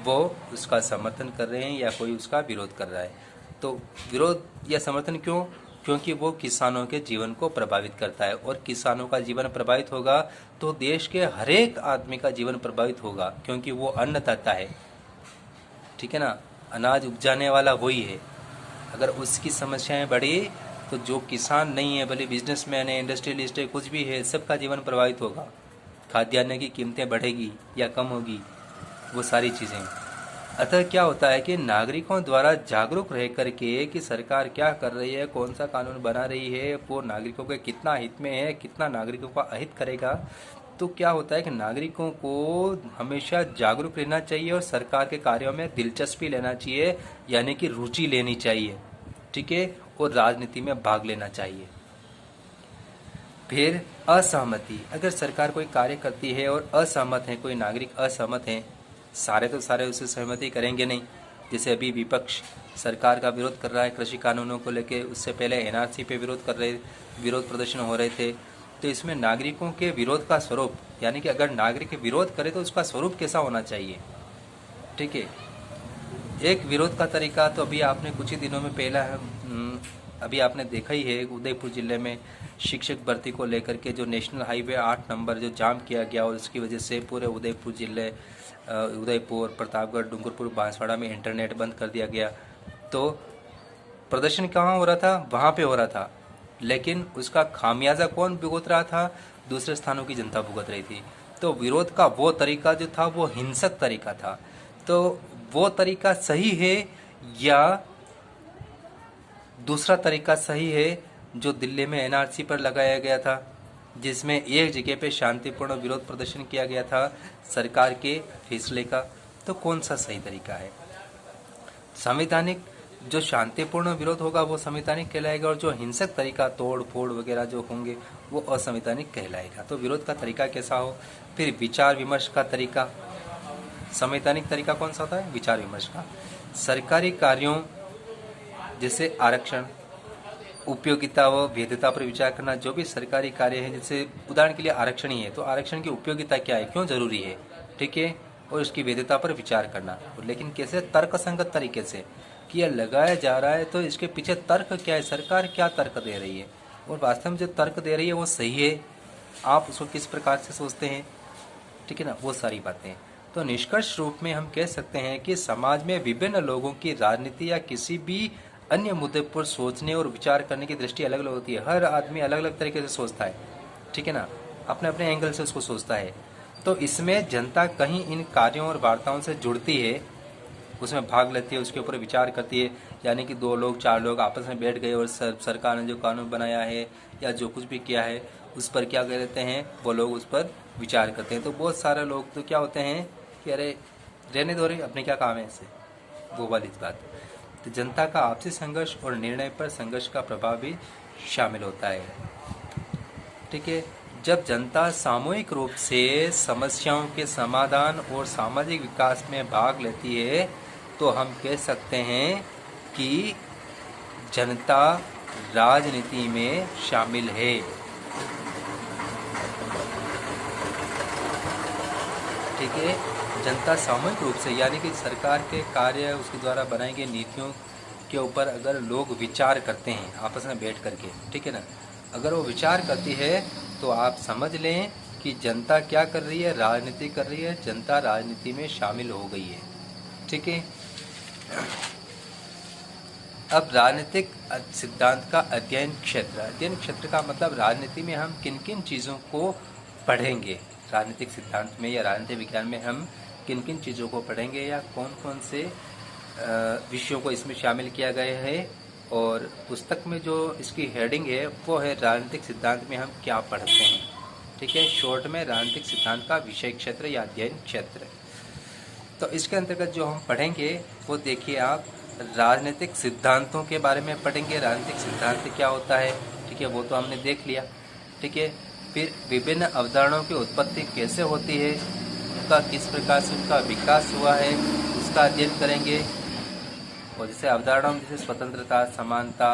वो उसका समर्थन कर रहे हैं या कोई उसका विरोध कर रहा है। तो विरोध या समर्थन क्यों? क्योंकि वो किसानों के जीवन को प्रभावित करता है, और किसानों का जीवन प्रभावित होगा तो देश के हर एक आदमी का जीवन प्रभावित होगा, क्योंकि वो अन्नदाता है। ठीक है ना, अनाज उपजाने वाला वही है। अगर उसकी समस्याएं बढ़ी तो जो किसान नहीं है, भले बिजनेसमैन है, इंडस्ट्रियलिस्ट है, कुछ भी है, सबका जीवन प्रभावित होगा। खाद्यान्न की कीमतें बढ़ेगी या कम होगी, वो सारी चीज़ें। अतः क्या होता है कि नागरिकों द्वारा जागरूक रह करके कि सरकार क्या कर रही है, कौन सा कानून बना रही है, वो नागरिकों के कितना हित में है, कितना नागरिकों का अहित करेगा, तो क्या होता है कि नागरिकों को हमेशा जागरूक रहना चाहिए और सरकार के कार्यों में दिलचस्पी लेना चाहिए, यानी कि रुचि लेनी चाहिए। ठीक है, और राजनीति में भाग लेना चाहिए। फिर असहमति। अगर सरकार कोई कार्य करती है और असहमत है, कोई नागरिक असहमत है, सारे तो सारे उससे सहमति करेंगे नहीं। जैसे अभी विपक्ष सरकार का विरोध कर रहा है कृषि कानूनों को लेके, उससे पहले एनआरसी पे विरोध प्रदर्शन हो रहे थे। तो इसमें नागरिकों के विरोध का स्वरूप, यानी कि अगर नागरिक विरोध करे तो उसका स्वरूप कैसा होना चाहिए। ठीक है, एक विरोध का तरीका तो अभी आपने कुछ ही दिनों में पहला अभी आपने देखा ही है, उदयपुर जिले में शिक्षक भर्ती को लेकर के जो नेशनल हाईवे 8 नंबर जो जाम किया गया, और उसकी वजह से पूरे उदयपुर जिले, उदयपुर, प्रतापगढ़, डूंगरपुर, बांसवाड़ा में इंटरनेट बंद कर दिया गया। तो प्रदर्शन कहाँ हो रहा था? वहाँ पे हो रहा था, लेकिन उसका खामियाजा कौन भुगत रहा था? दूसरे स्थानों की जनता भुगत रही थी। तो विरोध का वो तरीका जो था वो हिंसक तरीका था। तो वो तरीका सही है या दूसरा तरीका सही है जो दिल्ली में एनआरसी पर लगाया गया था, जिसमें एक जगह पे शांतिपूर्ण विरोध प्रदर्शन किया गया था सरकार के फैसले का? तो कौन सा सही तरीका है? संवैधानिक जो शांतिपूर्ण विरोध होगा वो संवैधानिक कहलाएगा, और जो हिंसक तरीका, तोड़ फोड़ वगैरह जो होंगे वो असंवैधानिक कहलाएगा। तो विरोध का तरीका कैसा हो? फिर विचार विमर्श का तरीका। संवैधानिक तरीका कौन सा होता है? विचार विमर्श का। सरकारी कार्यों जैसे आरक्षण, उपयोगिता व वैधता पर विचार करना। जो भी सरकारी कार्य है, जैसे उदाहरण के लिए आरक्षण ही है, तो आरक्षण की उपयोगिता क्या है, क्यों जरूरी है, ठीक है, और उसकी वैधता पर विचार करना। लेकिन कैसे, तर्कसंगत तरीके से कि यह लगाया जा रहा है तो इसके पीछे तर्क क्या है, सरकार क्या तर्क दे रही है, और वास्तव में जो तर्क दे रही है वो सही है, आप उसको किस प्रकार से सोचते हैं, ठीक है ना, वो सारी बातें। तो निष्कर्ष रूप में हम कह सकते हैं कि समाज में विभिन्न लोगों की राजनीति या किसी भी अन्य मुद्दे पर सोचने और विचार करने की दृष्टि अलग अलग होती है। हर आदमी अलग अलग तरीके से सोचता है, ठीक है ना, अपने अपने एंगल से उसको सोचता है। तो इसमें जनता कहीं इन कार्यों और वार्ताओं से जुड़ती है, उसमें भाग लेती है, उसके ऊपर विचार करती है। यानी कि 2 लोग 4 लोग आपस में बैठ गए और सरकार ने जो कानून बनाया है या जो कुछ भी किया है उस पर क्या कर देते हैं, वो लोग उस पर विचार करते हैं। तो बहुत सारे लोग तो क्या होते हैं कि अरे रहने दो रे, अपने क्या काम है इससे, वो वाली बात। तो जनता का आपसी संघर्ष और निर्णय पर संघर्ष का प्रभाव भी शामिल होता है, ठीक है। जब जनता सामूहिक रूप से समस्याओं के समाधान और सामाजिक विकास में भाग लेती है तो हम कह सकते हैं कि जनता राजनीति में शामिल है, ठीक है। जनता सामूहिक रूप से, यानी कि सरकार के कार्य, उसके द्वारा बनाई गई नीतियों के ऊपर अगर लोग विचार करते हैं आपस में बैठ करके, ठीक है ना, अगर वो विचार करती है तो आप समझ लें कि जनता क्या कर रही है, राजनीति कर रही है, जनता राजनीति में शामिल हो गई है, ठीक है। अब राजनीतिक सिद्धांत का अध्ययन क्षेत्र का मतलब राजनीति में हम किन किन चीज़ों को पढ़ेंगे, राजनीतिक सिद्धांत में या राजनीतिक विज्ञान में हम किन किन चीज़ों को पढ़ेंगे या कौन कौन से विषयों को इसमें शामिल किया गया है। और पुस्तक में जो इसकी हेडिंग है वो है राजनीतिक सिद्धांत में हम क्या पढ़ते हैं, ठीक है, शॉर्ट में राजनीतिक सिद्धांत का विषय क्षेत्र या अध्ययन क्षेत्र। तो इसके अंतर्गत जो हम पढ़ेंगे वो देखिए आप, राजनीतिक सिद्धांतों के बारे में पढ़ेंगे, राजनीतिक सिद्धांत क्या होता है, ठीक है, वो तो हमने देख लिया, ठीक है। फिर विभिन्न अवधारणाओं की उत्पत्ति कैसे होती है, उनका किस प्रकार से उनका विकास हुआ है, उसका अध्ययन करेंगे। और जैसे अवधारणाओं जैसे स्वतंत्रता, समानता,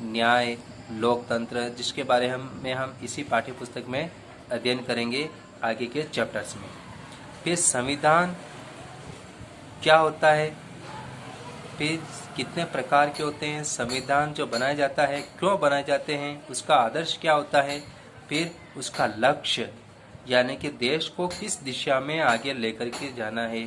न्याय, लोकतंत्र, जिसके बारे में हम इसी पाठ्य पुस्तक में अध्ययन करेंगे आगे के चैप्टर्स में। फिर संविधान क्या होता है, फिर कितने प्रकार के होते हैं, संविधान जो बनाया जाता है क्यों बनाए जाते हैं, उसका आदर्श क्या होता है, फिर उसका लक्ष्य यानी कि देश को किस दिशा में आगे लेकर के जाना है,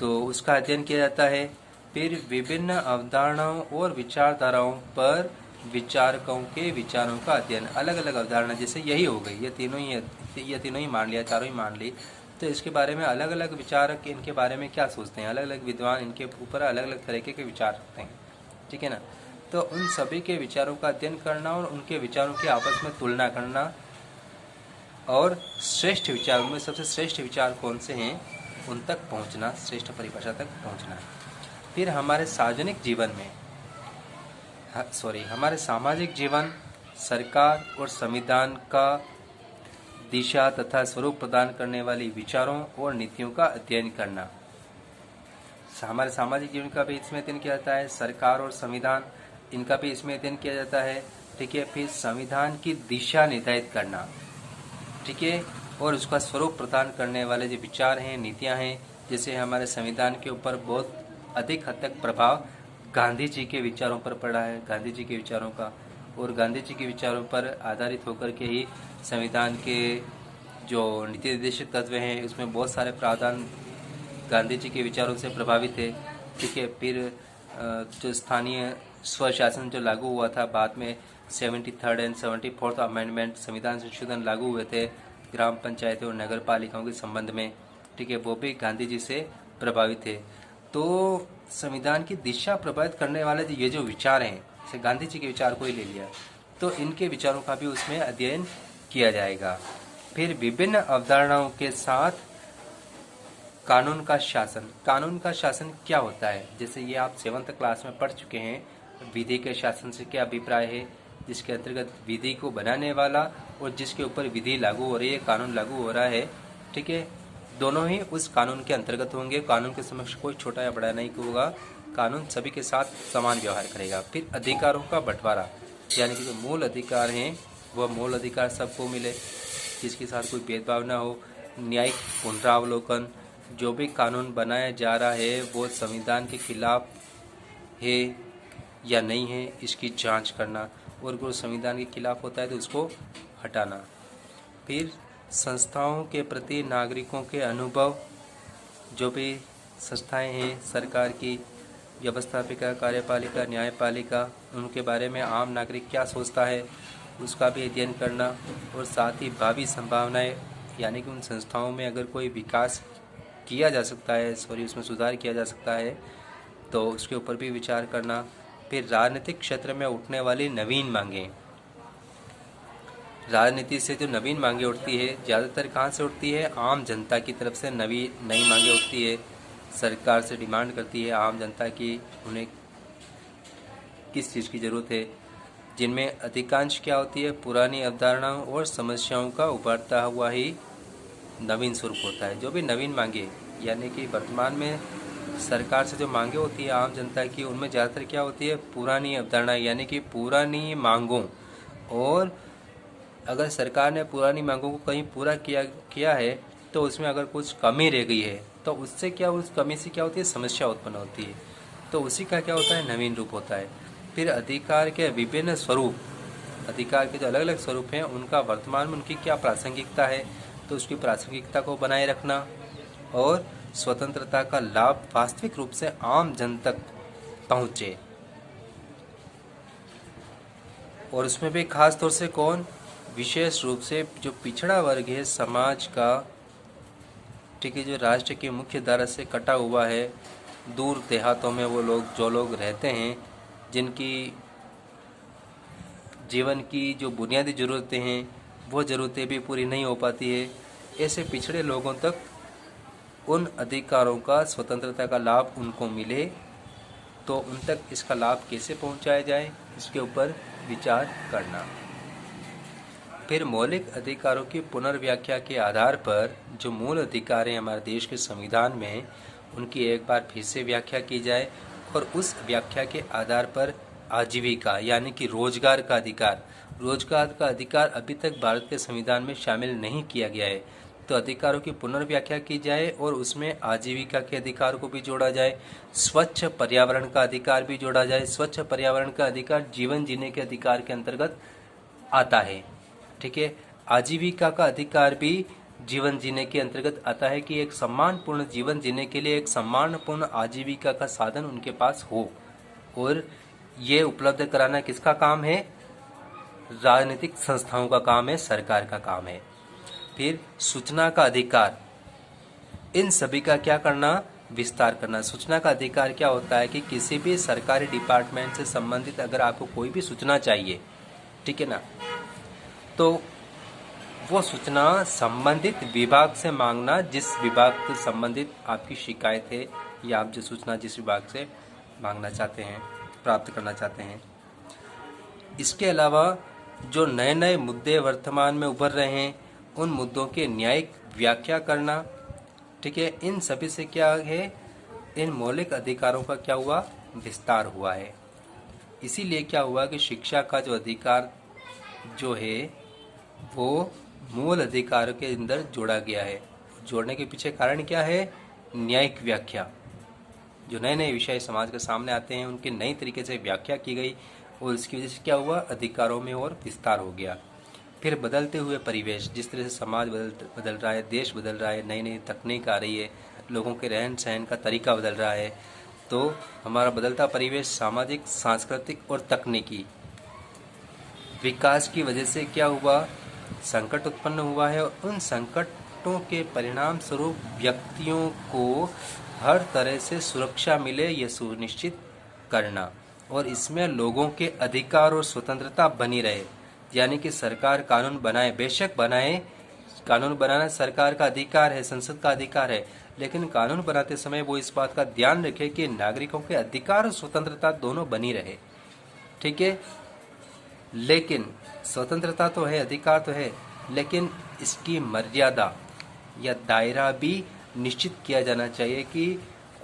तो उसका अध्ययन किया जाता है। फिर विभिन्न अवधारणाओं और विचारधाराओं पर विचारकों के विचारों का अध्ययन, अलग अलग अवधारणा, जैसे यही हो गई, ये तीनों ही मान लिया, चारों ही मान ली, तो इसके बारे में अलग अलग विचारक इनके बारे में क्या सोचते हैं, अलग अलग विद्वान इनके ऊपर अलग अलग तरीके के विचार रखते हैं, ठीक है ना। तो उन सभी के विचारों का अध्ययन करना और उनके विचारों की आपस में तुलना करना, और श्रेष्ठ विचार, उनमें सबसे श्रेष्ठ विचार कौन से हैं उन तक पहुंचना, श्रेष्ठ परिभाषा तक पहुंचना। फिर हमारे सार्वजनिक जीवन में हमारे सामाजिक जीवन, सरकार और संविधान का दिशा तथा स्वरूप प्रदान करने वाली विचारों और नीतियों का अध्ययन करना। हमारे सामाजिक जीवन का भी इसमें अध्ययन किया जाता है, सरकार और संविधान इनका भी इसमें अध्ययन किया जाता है, ठीक है। फिर संविधान की दिशा निर्धारित करना, ठीक है, और उसका स्वरूप प्रदान करने वाले जो विचार हैं, नीतियां हैं, जैसे हमारे संविधान के ऊपर बहुत अधिक हद तक प्रभाव गांधी जी के विचारों पर पड़ा है, गांधी जी के विचारों का, और गांधी जी के विचारों पर आधारित होकर के ही संविधान के जो नीति निर्देशक तत्व हैं उसमें बहुत सारे प्रावधान गांधी जी के विचारों से प्रभावित है, ठीक है। फिर जो स्थानीय स्वशासन जो लागू हुआ था बाद में, 73rd एंड 74th अमेंडमेंट संविधान संशोधन लागू हुए थे ग्राम पंचायतों और नगर पालिकाओं के संबंध में, ठीक है, वो भी गांधी जी से प्रभावित थे। तो संविधान की दिशा प्रभावित करने वाले ये जो विचार हैं, जैसे गांधी जी के विचार को ही ले लिया, तो इनके विचारों का भी उसमें अध्ययन किया जाएगा। फिर विभिन्न अवधारणाओं के साथ कानून का शासन क्या होता है, जैसे ये आप 7th क्लास में पढ़ चुके हैं, विधि के शासन से क्या अभिप्राय है, जिसके अंतर्गत विधि को बनाने वाला और जिसके ऊपर विधि लागू हो रही है, कानून लागू हो रहा है, ठीक है, दोनों ही उस कानून के अंतर्गत होंगे। कानून के समक्ष कोई छोटा या बड़ा नहीं होगा, कानून सभी के साथ समान व्यवहार करेगा। फिर अधिकारों का बंटवारा, यानी कि जो मूल अधिकार हैं वह मूल अधिकार सबको मिले, जिसके साथ कोई भेदभाव ना हो। न्यायिक पुनरावलोकन, जो भी कानून बनाया जा रहा है वो संविधान के खिलाफ है या नहीं है इसकी जांच करना, और अगर संविधान के खिलाफ होता है तो उसको हटाना। फिर संस्थाओं के प्रति नागरिकों के अनुभव, जो भी संस्थाएं हैं सरकार की, व्यवस्थापिका, कार्यपालिका, न्यायपालिका, उनके बारे में आम नागरिक क्या सोचता है उसका भी अध्ययन करना। और साथ ही भावी संभावनाएं, यानी कि उन संस्थाओं में अगर कोई विकास किया जा सकता है, उसमें सुधार किया जा सकता है तो उसके ऊपर भी विचार करना। फिर राजनीतिक क्षेत्र में उठने वाली नवीन मांगें, राजनीति से जो नवीन मांगें उठती है ज़्यादातर कहाँ से उठती है? आम जनता की तरफ से नई मांगें उठती है। सरकार से डिमांड करती है आम जनता की उन्हें किस चीज़ की ज़रूरत है, जिनमें अधिकांश क्या होती है? पुरानी अवधारणाओं और समस्याओं का उभरता हुआ ही नवीन स्वरूप होता है। जो भी नवीन मांगे, यानी कि वर्तमान में सरकार से जो मांगे होती है आम जनता की, उनमें ज़्यादातर क्या होती है? पुरानी अवधारणा, यानी कि पुरानी मांगों। और अगर सरकार ने पुरानी मांगों को कहीं पूरा किया है तो उसमें अगर कुछ कमी रह गई है तो उससे क्या, उस कमी से क्या होती है? समस्या उत्पन्न होती है। तो उसी का क्या होता है? नवीन रूप होता है। फिर अधिकार के विभिन्न स्वरूप, अधिकार के जो अलग अलग स्वरूप हैं उनका वर्तमान में उनकी क्या प्रासंगिकता है, तो उसकी प्रासंगिकता को बनाए रखना। और स्वतंत्रता का लाभ वास्तविक रूप से आम जन तक पहुँचे, और उसमें भी खास तौर से कौन? विशेष रूप से जो पिछड़ा वर्ग है समाज का, ठीक है, जो राष्ट्र की मुख्य धारा से कटा हुआ है, दूर देहातों में वो लोग, जो लोग रहते हैं, जिनकी जीवन की जो बुनियादी ज़रूरतें हैं वो ज़रूरतें भी पूरी नहीं हो पाती है, ऐसे पिछड़े लोगों तक उन अधिकारों का, स्वतंत्रता का लाभ उनको मिले, तो उन तक इसका लाभ कैसे पहुंचाया जाए इसके ऊपर विचार करना। फिर मौलिक अधिकारों की पुनर्व्याख्या के आधार पर जो मूल अधिकार हैं हमारे देश के संविधान में, उनकी एक बार फिर से व्याख्या की जाए, और उस व्याख्या के आधार पर आजीविका, यानी कि रोजगार का अधिकार अभी तक भारत के संविधान में शामिल नहीं किया गया है। तो अधिकारों की पुनर्व्याख्या की जाए और उसमें आजीविका के अधिकार को भी जोड़ा जाए, स्वच्छ पर्यावरण का अधिकार भी जोड़ा जाए। स्वच्छ पर्यावरण का अधिकार जीवन जीने के अधिकार के अंतर्गत आता है, ठीक है। आजीविका का अधिकार भी जीवन जीने के अंतर्गत आता है कि एक सम्मानपूर्ण जीवन जीने के लिए एक सम्मानपूर्ण आजीविका का साधन उनके पास हो, और ये उपलब्ध कराना किसका काम है? राजनीतिक संस्थाओं का काम है, सरकार का काम है। फिर सूचना का अधिकार, इन सभी का क्या करना? विस्तार करना। सूचना का अधिकार क्या होता है कि किसी भी सरकारी डिपार्टमेंट से संबंधित अगर आपको कोई भी सूचना चाहिए, ठीक है ना, तो वो सूचना संबंधित विभाग से मांगना, जिस विभाग से संबंधित आपकी शिकायत है या आप जो सूचना जिस विभाग से मांगना चाहते हैं, प्राप्त करना चाहते हैं। इसके अलावा जो नए नए मुद्दे वर्तमान में उभर रहे हैं उन मुद्दों के न्यायिक व्याख्या करना, ठीक है। इन सभी से क्या है? इन मौलिक अधिकारों का क्या हुआ? विस्तार हुआ है। इसीलिए क्या हुआ कि शिक्षा का जो अधिकार जो है वो मूल अधिकार के अंदर जोड़ा गया है। जोड़ने के पीछे कारण क्या है? न्यायिक व्याख्या। जो नए नए विषय समाज के सामने आते हैं उनकी नई तरीके से व्याख्या की गई, और इसकी वजह से क्या हुआ? अधिकारों में और विस्तार हो गया। फिर बदलते हुए परिवेश, जिस तरह से समाज बदल रहा है, देश बदल रहा है, नई नई तकनीक आ रही है, लोगों के रहन सहन का तरीका बदल रहा है, तो हमारा बदलता परिवेश सामाजिक, सांस्कृतिक और तकनीकी विकास की वजह से क्या हुआ? संकट उत्पन्न हुआ है, और उन संकटों के परिणाम स्वरूप व्यक्तियों को हर तरह से सुरक्षा मिले यह सुनिश्चित करना, और इसमें लोगों के अधिकार और स्वतंत्रता बनी रहे। यानी कि सरकार कानून बनाए, बेशक बनाए, कानून बनाना सरकार का अधिकार है, संसद का अधिकार है, लेकिन कानून बनाते समय वो इस बात का ध्यान रखे कि नागरिकों के अधिकार और स्वतंत्रता दोनों बनी रहे, ठीक है। लेकिन स्वतंत्रता तो है, अधिकार तो है, लेकिन इसकी मर्यादा या दायरा भी निश्चित किया जाना चाहिए कि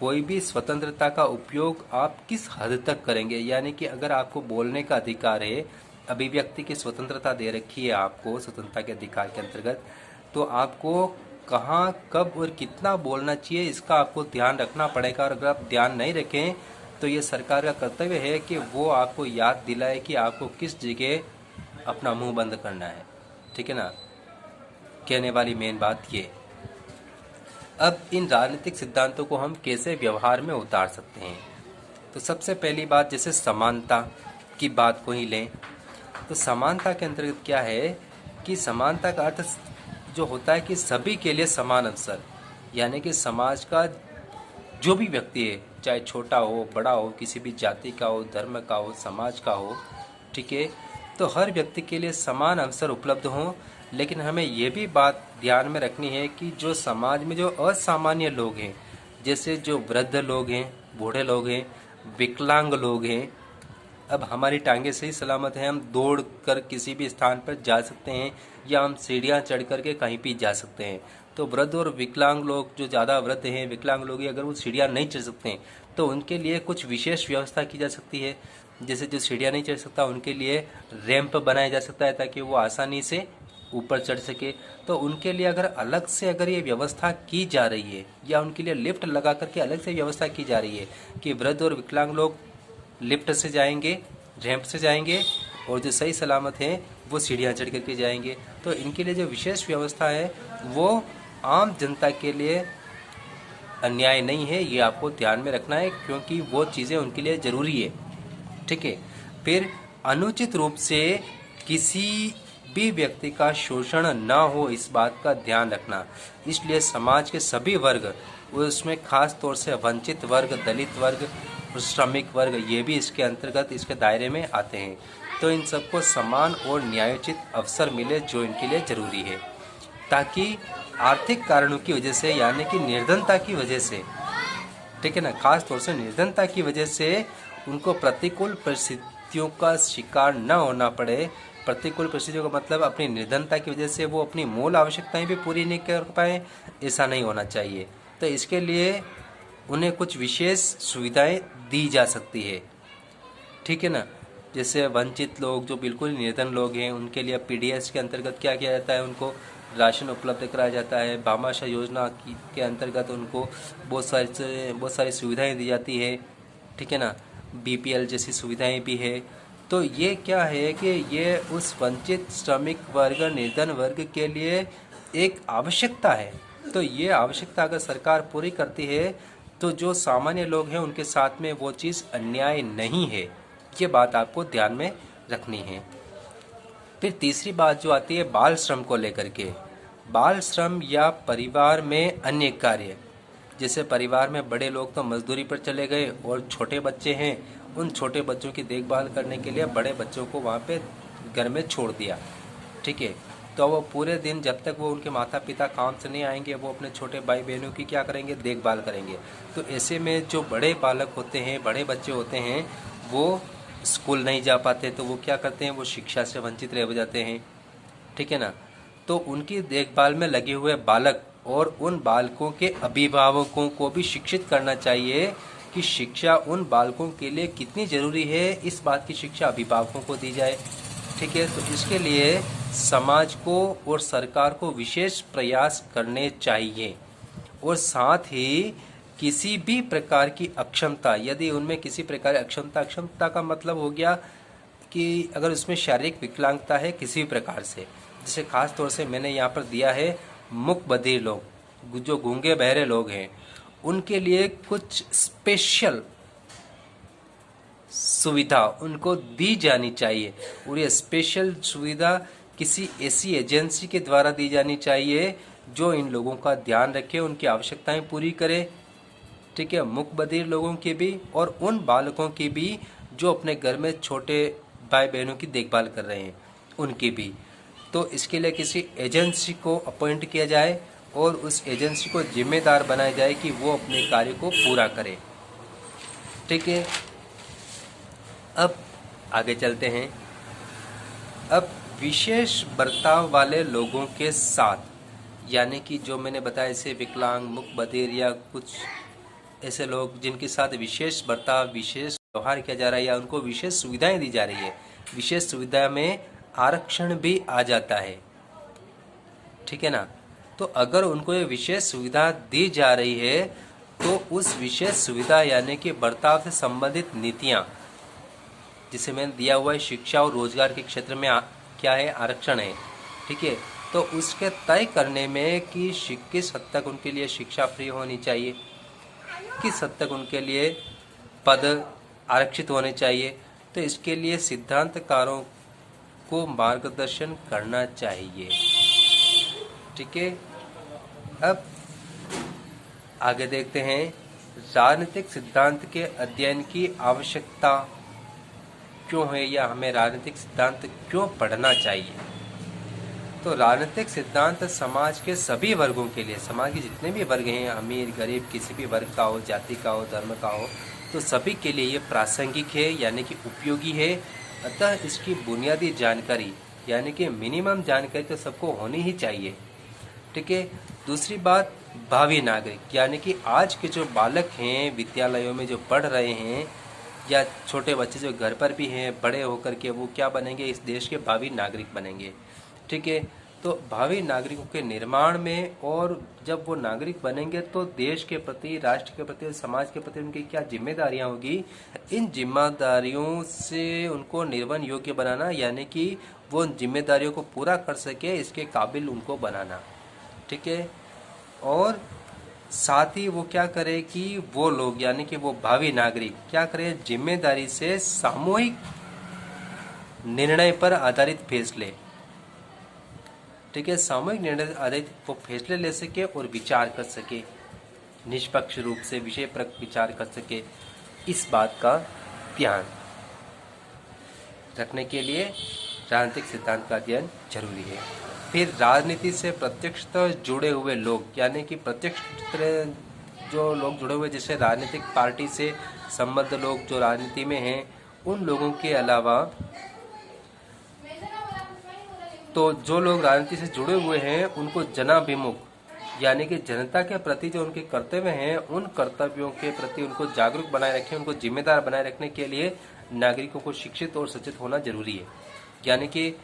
कोई भी स्वतंत्रता का उपयोग आप किस हद तक करेंगे, यानी कि अगर आपको बोलने का अधिकार है, अभिव्यक्ति की स्वतंत्रता दे रखी है आपको स्वतंत्रता के अधिकार के अंतर्गत, तो आपको कहाँ, कब और कितना बोलना चाहिए इसका आपको ध्यान रखना पड़ेगा। और अगर आप ध्यान नहीं रखें तो ये सरकार का कर्तव्य है कि वो आपको याद दिलाए कि आपको किस जगह अपना मुंह बंद करना है। ठीक है ना, कहने वाली मेन बात ये। अब इन राजनीतिक सिद्धांतों को हम कैसे व्यवहार में उतार सकते हैं? तो सबसे पहली बात, जैसे समानता की बात को ही लें, तो समानता के अंतर्गत क्या है कि समानता का अर्थ जो होता है कि सभी के लिए समान अवसर, यानी कि समाज का जो भी व्यक्ति है, चाहे छोटा हो बड़ा हो, किसी भी जाति का हो, धर्म का हो, समाज का हो, ठीक है, तो हर व्यक्ति के लिए समान अवसर उपलब्ध हों। लेकिन हमें ये भी बात ध्यान में रखनी है कि जो समाज में जो असामान्य लोग हैं, जैसे जो वृद्ध लोग हैं, बूढ़े लोग हैं, विकलांग लोग हैं, अब हमारी टांगे सही सलामत हैं, हम दौड़ कर किसी भी स्थान पर जा सकते हैं या हम सीढ़ियाँ चढ़ करके कहीं भी जा सकते हैं। तो वृद्ध और विकलांग लोग, जो ज़्यादा वृद्ध हैं, विकलांग लोग हैं, अगर वो सीढ़ियाँ नहीं चढ़ सकते हैं तो उनके लिए कुछ विशेष व्यवस्था की जा सकती है। जैसे जो सीढ़ियाँ नहीं चढ़ सकता उनके लिए रैंप बनाया जा सकता है ताकि वो आसानी से ऊपर चढ़ सके। तो उनके लिए अगर अलग से अगर ये व्यवस्था की जा रही है या उनके लिए लिफ्ट लगा करके अलग से व्यवस्था की जा रही है कि वृद्ध और विकलांग लोग लिफ्ट से जाएंगे, रैंप से जाएंगे, और जो सही सलामत हैं वो सीढ़ियाँ चढ़ करके जाएंगे, तो इनके लिए जो विशेष व्यवस्था है वो आम जनता के लिए अन्याय नहीं है। ये आपको ध्यान में रखना है क्योंकि वो चीज़ें उनके लिए ज़रूरी है। ठीक है। फिर अनुचित रूप से किसी भी व्यक्ति का शोषण ना हो, इस बात का ध्यान रखना। इसलिए समाज के सभी वर्ग, उसमें खास तौर से वंचित वर्ग, दलित वर्ग, श्रमिक वर्ग, ये भी इसके अंतर्गत, इसके दायरे में आते हैं। तो इन सबको समान और न्यायोचित अवसर मिले जो इनके लिए ज़रूरी है, ताकि आर्थिक कारणों की वजह से, यानी कि निर्धनता की वजह से, ठीक है ना, खास तौर से निर्धनता की वजह से उनको प्रतिकूल परिस्थितियों का शिकार न होना पड़े। प्रतिकूल परिस्थितियों का मतलब अपनी निर्धनता की वजह से वो अपनी मूल आवश्यकताएं भी पूरी नहीं कर पाए, ऐसा नहीं होना चाहिए। तो इसके लिए उन्हें कुछ विशेष सुविधाएं दी जा सकती है। ठीक है ना, जैसे वंचित लोग, जो बिल्कुल निर्धन लोग हैं, उनके लिए पीडीएस के अंतर्गत क्या किया जाता है, उनको राशन उपलब्ध कराया जाता है। भामाशाह योजना के अंतर्गत उनको बहुत सारी सुविधाएं दी जाती है। ठीक है ना, बीपीएल जैसी सुविधाएं भी है। तो ये क्या है कि ये उस वंचित, श्रमिक वर्ग, निर्धन वर्ग के लिए एक आवश्यकता है। तो ये आवश्यकता अगर सरकार पूरी करती है तो जो सामान्य लोग हैं उनके साथ में वो चीज़ अन्याय नहीं है। ये बात आपको ध्यान में रखनी है। फिर तीसरी बात जो आती है बाल श्रम को लेकर के। बाल श्रम या परिवार में अन्य कार्य, जैसे परिवार में बड़े लोग तो मजदूरी पर चले गए और छोटे बच्चे हैं, उन छोटे बच्चों की देखभाल करने के लिए बड़े बच्चों को वहाँ पे घर में छोड़ दिया। ठीक है, तो वो पूरे दिन जब तक वो उनके माता पिता काम से नहीं आएंगे, वो अपने छोटे भाई बहनों की क्या करेंगे, देखभाल करेंगे। तो ऐसे में जो बड़े बालक होते हैं, बड़े बच्चे होते हैं, वो स्कूल नहीं जा पाते, तो वो क्या करते हैं, वो शिक्षा से वंचित रह जाते हैं। ठीक है ना, तो उनकी देखभाल में लगे हुए बालक और उन बालकों के अभिभावकों को भी शिक्षित करना चाहिए कि शिक्षा उन बालकों के लिए कितनी ज़रूरी है, इस बात की शिक्षा अभिभावकों को दी जाए। ठीक है, तो इसके लिए समाज को और सरकार को विशेष प्रयास करने चाहिए। और साथ ही किसी भी प्रकार की अक्षमता, यदि उनमें किसी प्रकार की अक्षमता का मतलब हो गया कि अगर उसमें शारीरिक विकलांगता है किसी भी प्रकार से, जैसे खास तौर से मैंने यहाँ पर दिया है मूक बधिर लोग, जो गूंगे बहरे लोग हैं, उनके लिए कुछ स्पेशल सुविधा उनको दी जानी चाहिए। और ये स्पेशल सुविधा किसी ऐसी एजेंसी के द्वारा दी जानी चाहिए जो इन लोगों का ध्यान रखे, उनकी आवश्यकताएं पूरी करे। ठीक है, मूक बधिर लोगों की भी और उन बालकों की भी जो अपने घर में छोटे भाई बहनों की देखभाल कर रहे हैं, उनकी भी। तो इसके लिए किसी एजेंसी को अपॉइंट किया जाए और उस एजेंसी को जिम्मेदार बनाया जाए कि वो अपने कार्य को पूरा करे। ठीक है, अब आगे चलते हैं। अब विशेष बर्ताव वाले लोगों के साथ, यानी कि जो मैंने बताया, इसे विकलांग, मूक बधिर या कुछ ऐसे लोग जिनके साथ विशेष बर्ताव, विशेष व्यवहार किया जा रहा है या उनको विशेष सुविधाएं दी जा रही है, विशेष सुविधा में आरक्षण भी आ जाता है, ठीक है ना। तो अगर उनको ये विशेष सुविधा दी जा रही है तो उस विशेष सुविधा यानी कि बर्ताव से संबंधित नीतियाँ, जिसे मैंने दिया हुआ है शिक्षा और रोजगार के क्षेत्र में क्या है, आरक्षण है, ठीक है। तो उसके तय करने में कि किस हद तक उनके लिए शिक्षा फ्री होनी चाहिए, किस हद तक उनके लिए पद आरक्षित होने चाहिए, तो इसके लिए सिद्धांतकारों को मार्गदर्शन करना चाहिए, ठीक है। अब आगे देखते हैं, राजनीतिक सिद्धांत के अध्ययन की आवश्यकता क्यों है या हमें राजनीतिक सिद्धांत क्यों पढ़ना चाहिए। तो राजनीतिक सिद्धांत समाज के सभी वर्गों के लिए, समाज के जितने भी वर्ग हैं, अमीर गरीब किसी भी वर्ग का हो, जाति का हो, धर्म का हो, तो सभी के लिए ये प्रासंगिक है यानी कि उपयोगी है। अतः इसकी बुनियादी जानकारी यानी कि मिनिमम जानकारी तो सबको होनी ही चाहिए, ठीक है। दूसरी बात, भावी नागरिक यानी कि आज के जो बालक हैं विद्यालयों में जो पढ़ रहे हैं या छोटे बच्चे जो घर पर भी हैं, बड़े होकर के वो क्या बनेंगे, इस देश के भावी नागरिक बनेंगे, ठीक है। तो भावी नागरिकों के निर्माण में, और जब वो नागरिक बनेंगे तो देश के प्रति, राष्ट्र के प्रति, समाज के प्रति उनकी क्या जिम्मेदारियां होगी, इन जिम्मेदारियों से उनको निर्वहन योग्य बनाना यानी कि वो उन जिम्मेदारियों को पूरा कर सके इसके काबिल उनको बनाना, ठीक है। और साथ ही वो क्या करे कि वो लोग यानी कि वो भावी नागरिक क्या करें, जिम्मेदारी से सामूहिक निर्णय पर आधारित फैसले, ठीक है, सामूहिक निर्णय आधारित वो फैसले ले सके और विचार कर सके, निष्पक्ष रूप से विषय पर विचार कर सके। इस बात का ध्यान रखने के लिए राजनीतिक सिद्धांत का अध्ययन जरूरी है। फिर राजनीति से प्रत्यक्षतः जुड़े हुए लोग यानी कि प्रत्यक्ष जो लोग जुड़े हुए, जैसे राजनीतिक पार्टी से संबद्ध लोग जो राजनीति में हैं, उन लोगों के अलावा तो जो लोग राजनीति से जुड़े हुए हैं उनको जनाभिमुख यानी कि जनता के प्रति जो उनके कर्तव्य हैं, उन कर्तव्यों के प्रति उनको जागरूक बनाए रखें, उनको जिम्मेदार बनाए रखने के लिए नागरिकों को शिक्षित और सचेत होना जरूरी है। यानी कि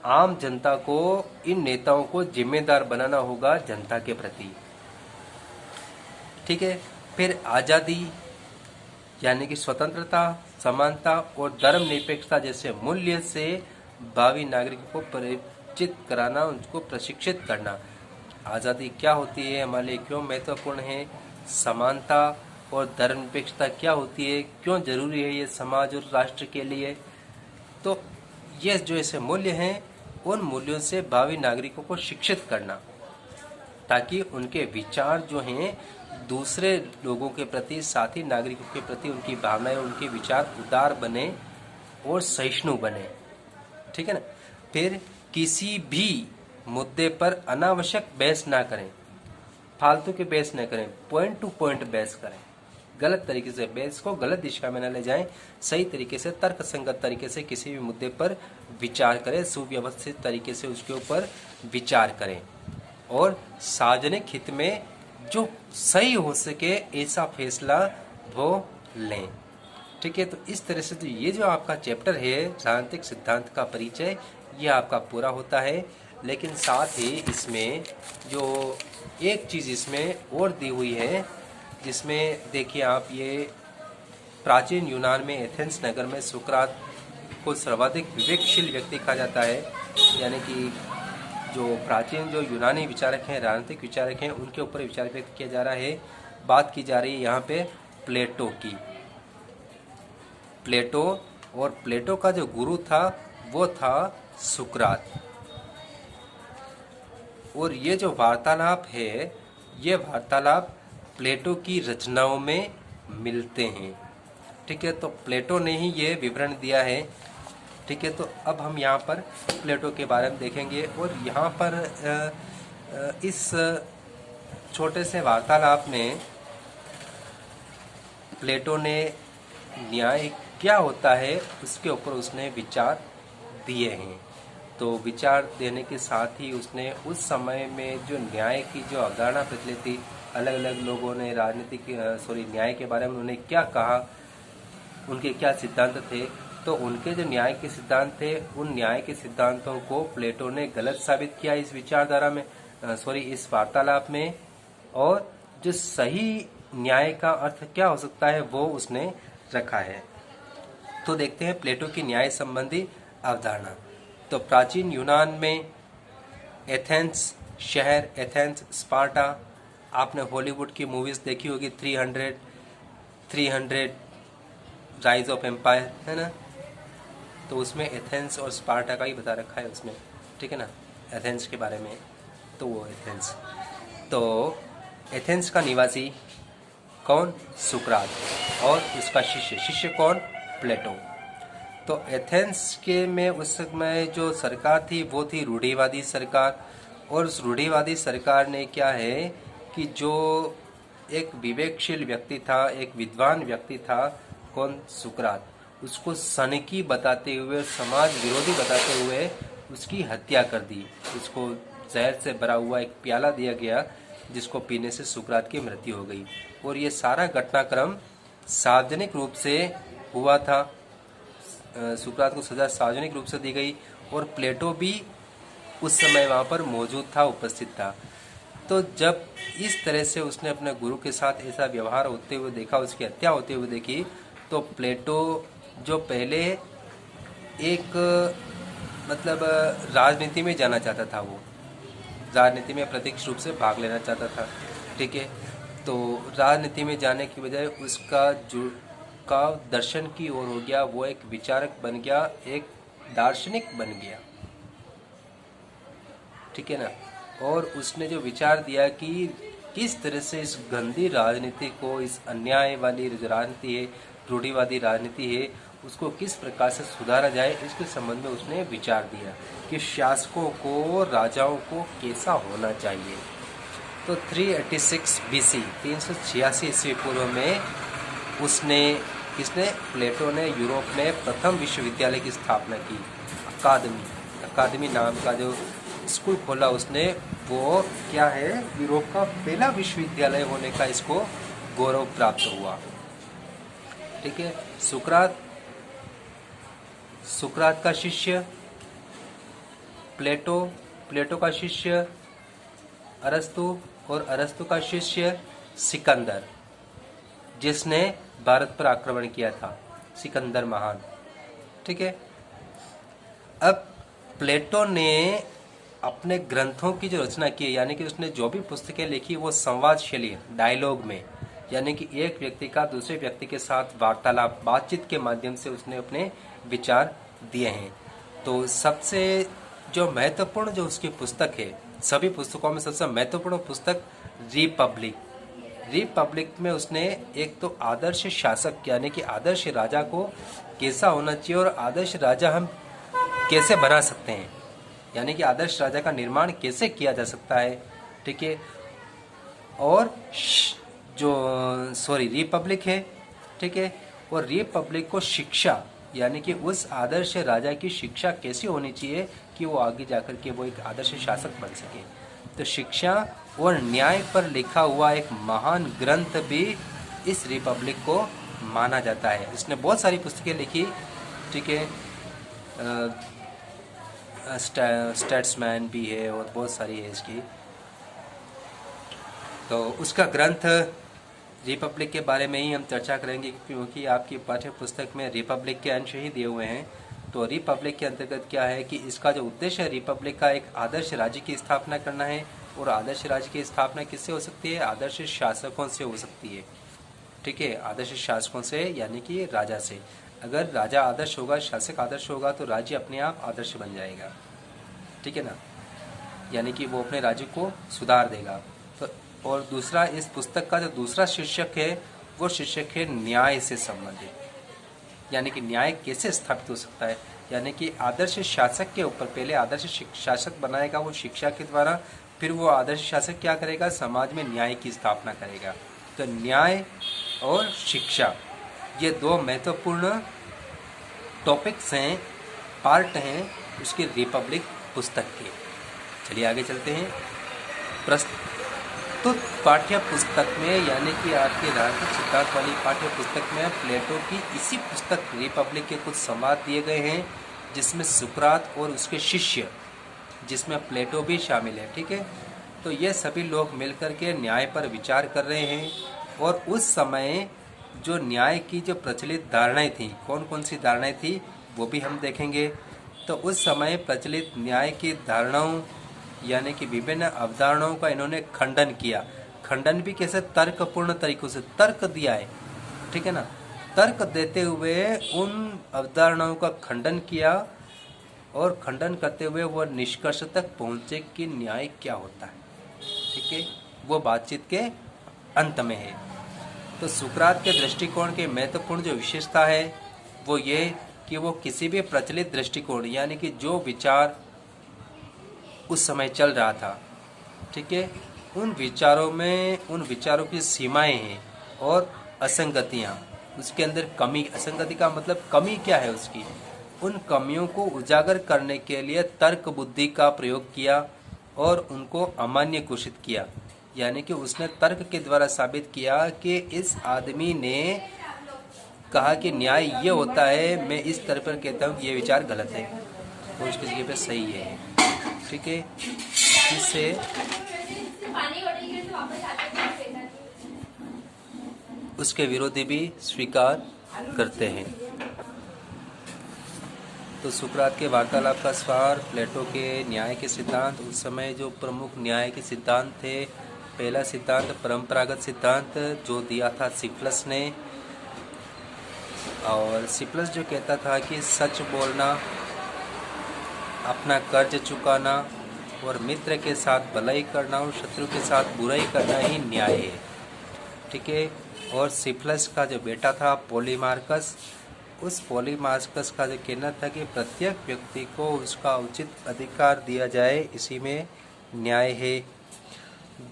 आम जनता को इन नेताओं को जिम्मेदार बनाना होगा जनता के प्रति, ठीक है। फिर आज़ादी यानी कि स्वतंत्रता, समानता और धर्मनिरपेक्षता जैसे मूल्य से भावी नागरिकों को परिचित कराना, उनको प्रशिक्षित करना। आज़ादी क्या होती है, हमारे लिए क्यों महत्वपूर्ण है, समानता और धर्मनिरपेक्षता क्या होती है, क्यों जरूरी है ये समाज और राष्ट्र के लिए। तो ये जो ऐसे मूल्य हैं, उन मूल्यों से भावी नागरिकों को शिक्षित करना ताकि उनके विचार जो हैं दूसरे लोगों के प्रति, साथी नागरिकों के प्रति उनकी भावनाएं, उनके विचार उदार बने और सहिष्णु बने, ठीक है ना। फिर किसी भी मुद्दे पर अनावश्यक बहस ना करें, फालतू के बहस न करें, पॉइंट टू पॉइंट बहस करें, गलत तरीके से बहस को गलत दिशा में न ले जाएं, सही तरीके से तर्क संगत तरीके से किसी भी मुद्दे पर विचार करें, सुव्यवस्थित तरीके से उसके ऊपर विचार करें और सार्वजनिक हित में जो सही हो सके ऐसा फैसला वो लें, ठीक है। तो इस तरह से ये जो आपका चैप्टर है राजनीतिक सिद्धांत का परिचय, ये आपका पूरा होता है। लेकिन साथ ही इसमें जो एक चीज़ इसमें और दी हुई है, जिसमें देखिए आप, ये प्राचीन यूनान में एथेंस नगर में सुकरात को सर्वाधिक विवेकशील व्यक्ति कहा जाता है। यानी कि जो प्राचीन जो यूनानी विचारक हैं, राजनीतिक विचारक हैं, उनके ऊपर विचार व्यक्त किया जा रहा है। बात की जा रही है यहाँ पे प्लेटो की। प्लेटो, और प्लेटो का जो गुरु था वो था सुकरात। और ये जो वार्तालाप है, ये वार्तालाप प्लेटो की रचनाओं में मिलते हैं, ठीक है। तो प्लेटो ने ही ये विवरण दिया है, ठीक है। तो अब हम यहाँ पर प्लेटो के बारे में देखेंगे और यहाँ पर इस छोटे से वार्तालाप में प्लेटो ने न्याय क्या होता है उसके ऊपर उसने विचार दिए हैं। तो विचार देने के साथ ही उसने उस समय में जो न्याय की जो अवधारणा प्रचलित थी अलग अलग लोगों ने न्याय के बारे में उन्होंने क्या कहा, उनके क्या सिद्धांत थे। तो उनके जो न्याय के सिद्धांत थे, उन न्याय के सिद्धांतों को प्लेटो ने गलत साबित किया इस विचारधारा में, इस वार्तालाप में। और जो सही न्याय का अर्थ क्या हो सकता है वो उसने रखा है। तो देखते हैं प्लेटो की न्याय संबंधी अवधारणा। तो प्राचीन यूनान में एथेंस शहर, एथेंस, स्पार्टा, आपने हॉलीवुड की मूवीज देखी होगी, 300 राइज ऑफ एम्पायर, है ना। तो उसमें एथेंस और स्पार्टा का ही बता रखा है उसमें, ठीक है ना, एथेंस के बारे में। तो वो एथेंस, तो एथेंस का निवासी कौन? सुकरात, और उसका शिष्य कौन? प्लेटो। तो एथेंस के में उस समय जो सरकार थी वो थी रूढ़िवादी सरकार। और उस रूढ़िवादी सरकार ने क्या है कि जो एक विवेकशील व्यक्ति था, एक विद्वान व्यक्ति था, कौन? सुकरात, उसको सनकी बताते हुए, समाज विरोधी बताते हुए उसकी हत्या कर दी। उसको जहर से भरा हुआ एक प्याला दिया गया जिसको पीने से सुकरात की मृत्यु हो गई। और ये सारा घटनाक्रम सार्वजनिक रूप से हुआ था। सुकरात को सजा सार्वजनिक रूप से दी गई और प्लेटो भी उस समय वहाँ पर मौजूद था, उपस्थित था। तो जब इस तरह से उसने अपने गुरु के साथ ऐसा व्यवहार होते हुए देखा, उसकी हत्या होते हुए देखी, तो प्लेटो जो पहले एक राजनीति में जाना चाहता था, वो राजनीति में प्रत्यक्ष रूप से भाग लेना चाहता था, ठीक है। तो राजनीति में जाने की बजाय उसका झुकाव दर्शन की ओर हो गया, वो एक विचारक बन गया, एक दार्शनिक बन गया, ठीक है ना। और उसने जो विचार दिया कि किस तरह से इस गंदी राजनीति को, इस अन्याय वाली राजनीति है, रूढ़िवादी राजनीति है, उसको किस प्रकार से सुधारा जाए, इसके संबंध में उसने विचार दिया कि शासकों को, राजाओं को कैसा होना चाहिए। तो 386 BC, 386 ईस्वी पूर्व में इसने प्लेटो ने यूरोप में प्रथम विश्वविद्यालय की स्थापना की। अकादमी नाम का जो स्कूल खोला उसने, वो क्या है, यूरोप का पहला विश्वविद्यालय होने का इसको गौरव प्राप्त हुआ, ठीक है। सुकरात का शिष्य प्लेटो का शिष्य अरस्तु, और अरस्तु का शिष्य सिकंदर, जिसने भारत पर आक्रमण किया था, सिकंदर महान, ठीक है। अब प्लेटो ने अपने ग्रंथों की जो रचना की, यानी कि उसने जो भी पुस्तकें लिखी वो संवाद शैली, डायलॉग में, यानी कि एक व्यक्ति का दूसरे व्यक्ति के साथ वार्तालाप, बातचीत के माध्यम से उसने अपने विचार दिए हैं। तो सबसे जो महत्वपूर्ण जो उसकी पुस्तक है, सभी पुस्तकों में सबसे महत्वपूर्ण पुस्तक रिपब्लिक में उसने एक तो आदर्श शासक, यानी कि आदर्श राजा को कैसा होना चाहिए और आदर्श राजा हम कैसे बना सकते हैं, यानी कि आदर्श राजा का निर्माण कैसे किया जा सकता है, ठीक है। और रिपब्लिक है, ठीक है। और रिपब्लिक को शिक्षा, यानी कि उस आदर्श राजा की शिक्षा कैसी होनी चाहिए कि वो आगे जाकर के वो एक आदर्श शासक बन सके। तो शिक्षा और न्याय पर लिखा हुआ एक महान ग्रंथ भी इस रिपब्लिक को माना जाता है। इसने बहुत सारी पुस्तकें लिखी, ठीक है, स्टैट्समैन भी है और बहुत सारी है इसकी। तो उसका ग्रंथ रिपब्लिक के बारे में ही हम चर्चा करेंगे, क्योंकि आपकी पाठ्य पुस्तक में रिपब्लिक के अंश ही दिए हुए हैं। तो रिपब्लिक के अंतर्गत क्या है कि इसका जो उद्देश्य है, रिपब्लिक का एक आदर्श राज्य की स्थापना करना है। और आदर्श राज्य की स्थापना किससे हो सकती है? आदर्श शासकों से हो सकती है, ठीक है, आदर्श शासकों से, यानी कि राजा से। अगर राजा आदर्श होगा, शासक आदर्श होगा, तो राज्य अपने आप आदर्श बन जाएगा, ठीक है ना, यानी कि वो अपने राज्य को सुधार देगा। तो और दूसरा, इस पुस्तक का जो दूसरा शीर्षक है वो शीर्षक है न्याय से संबंधित, यानी कि न्याय कैसे स्थापित हो सकता है, यानी कि आदर्श शासक के ऊपर पहले आदर्श शासक बनाएगा वो शिक्षा के द्वारा, फिर वो आदर्श शासक क्या करेगा, समाज में न्याय की स्थापना करेगा। तो न्याय और शिक्षा ये दो महत्वपूर्ण टॉपिक्स हैं, पार्ट हैं उसकी रिपब्लिक पुस्तक के। चलिए आगे चलते हैं। प्रस्तुत पाठ्य पुस्तक में, यानी कि आपके राजनीतिक सिद्धांत वाली पाठ्य पुस्तक में प्लेटो की इसी पुस्तक रिपब्लिक के कुछ संवाद दिए गए हैं, जिसमें सुकरात और उसके शिष्य, जिसमें प्लेटो भी शामिल है। ठीक है, तो ये सभी लोग मिलकर के न्याय पर विचार कर रहे हैं। और उस समय जो न्याय की जो प्रचलित धारणाएं थी, कौन कौन सी धारणाएं थी वो भी हम देखेंगे। तो उस समय प्रचलित न्याय की धारणाओं, यानी कि विभिन्न अवधारणाओं का इन्होंने खंडन किया। खंडन भी कैसे? तर्कपूर्ण तरीकों से तर्क दिया है, ठीक है ना। तर्क देते हुए उन अवधारणाओं का खंडन किया, और खंडन करते हुए वो निष्कर्ष तक पहुँचे कि न्याय क्या होता है। ठीक है, वो बातचीत के अंत में है। तो सुकरात के दृष्टिकोण की महत्वपूर्ण जो विशेषता है वो ये कि वो किसी भी प्रचलित दृष्टिकोण, यानी कि जो विचार उस समय चल रहा था, ठीक है, उन विचारों की सीमाएं हैं और असंगतियां, उसके अंदर कमी। असंगति का मतलब कमी क्या है उसकी, उन कमियों को उजागर करने के लिए तर्क बुद्धि का प्रयोग किया और उनको अमान्य घोषित किया। यानी कि उसने तर्क के द्वारा साबित किया कि इस आदमी ने कहा कि न्याय ये होता है, मैं इस तरह पर कहता हूँ कि ये विचार गलत है, तो उसकी जगह पे सही है। ठीक है, जिससे उसके विरोधी भी स्वीकार करते हैं। तो सुकरात के वार्तालाप का सार, प्लेटो के न्याय के सिद्धांत। उस समय जो प्रमुख न्याय के सिद्धांत थे, पहला सिद्धांत परंपरागत सिद्धांत जो दिया था सिफलस ने, और सिफलस जो कहता था कि सच बोलना, अपना कर्ज चुकाना और मित्र के साथ भलाई करना और शत्रु के साथ बुराई करना ही न्याय है। ठीक है, और सिफलस का जो बेटा था पॉलीमार्कस, उस पॉलीमार्कस का जो कहना था कि प्रत्येक व्यक्ति को उसका उचित अधिकार दिया जाए, इसी में न्याय है।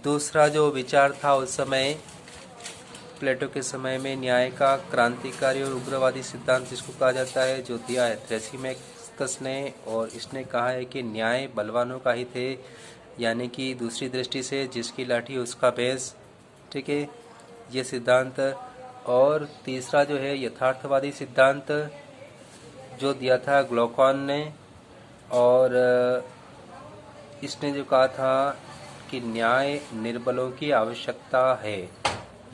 दूसरा जो विचार था उस समय प्लेटो के समय में न्याय का क्रांतिकारी और उग्रवादी सिद्धांत जिसको कहा जाता है, जो दिया है थ्रेसिमेकस ने, और इसने कहा है कि न्याय बलवानों का ही थे, यानी कि दूसरी दृष्टि से जिसकी लाठी उसका भैंस। ठीक है, ये सिद्धांत। और तीसरा जो है यथार्थवादी सिद्धांत जो दिया था ग्लोकॉन ने, और इसने जो कहा था कि न्याय निर्बलों की आवश्यकता है,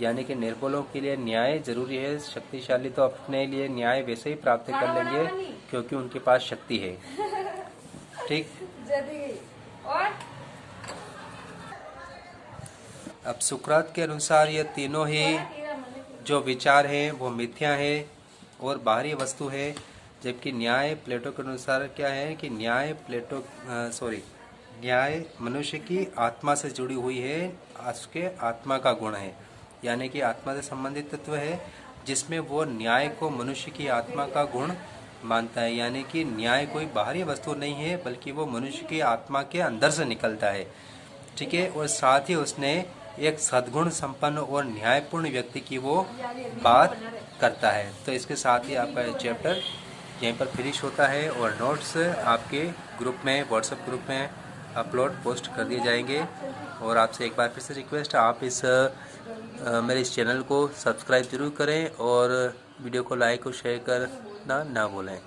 यानी कि निर्बलों के लिए न्याय जरूरी है, शक्तिशाली तो अपने लिए न्याय वैसे ही प्राप्त कर लेंगे क्योंकि उनके पास शक्ति है। ठीक, अब सुकरात के अनुसार ये तीनों ही जो विचार हैं वो मिथ्या है और बाहरी वस्तु है, जबकि न्याय प्लेटो के अनुसार क्या है कि न्याय मनुष्य की आत्मा से जुड़ी हुई है, उसके आत्मा का गुण है, यानी कि आत्मा से संबंधित तत्व है, जिसमें वो न्याय को मनुष्य की आत्मा का गुण मानता है। यानी कि न्याय कोई बाहरी वस्तु नहीं है, बल्कि वो मनुष्य की आत्मा के अंदर से निकलता है। ठीक है, और साथ ही उसने एक सद्गुण संपन्न और न्यायपूर्ण व्यक्ति की वो बात करता है। तो इसके साथ ही आपका ये चैप्टर यहीं पर फिनिश होता है, और नोट्स आपके ग्रुप में, व्हाट्सएप ग्रुप में अपलोड पोस्ट कर दिए जाएंगे। और आपसे एक बार फिर से रिक्वेस्ट, आप मेरे इस चैनल को सब्सक्राइब जरूर करें और वीडियो को लाइक और शेयर करना ना भूलें।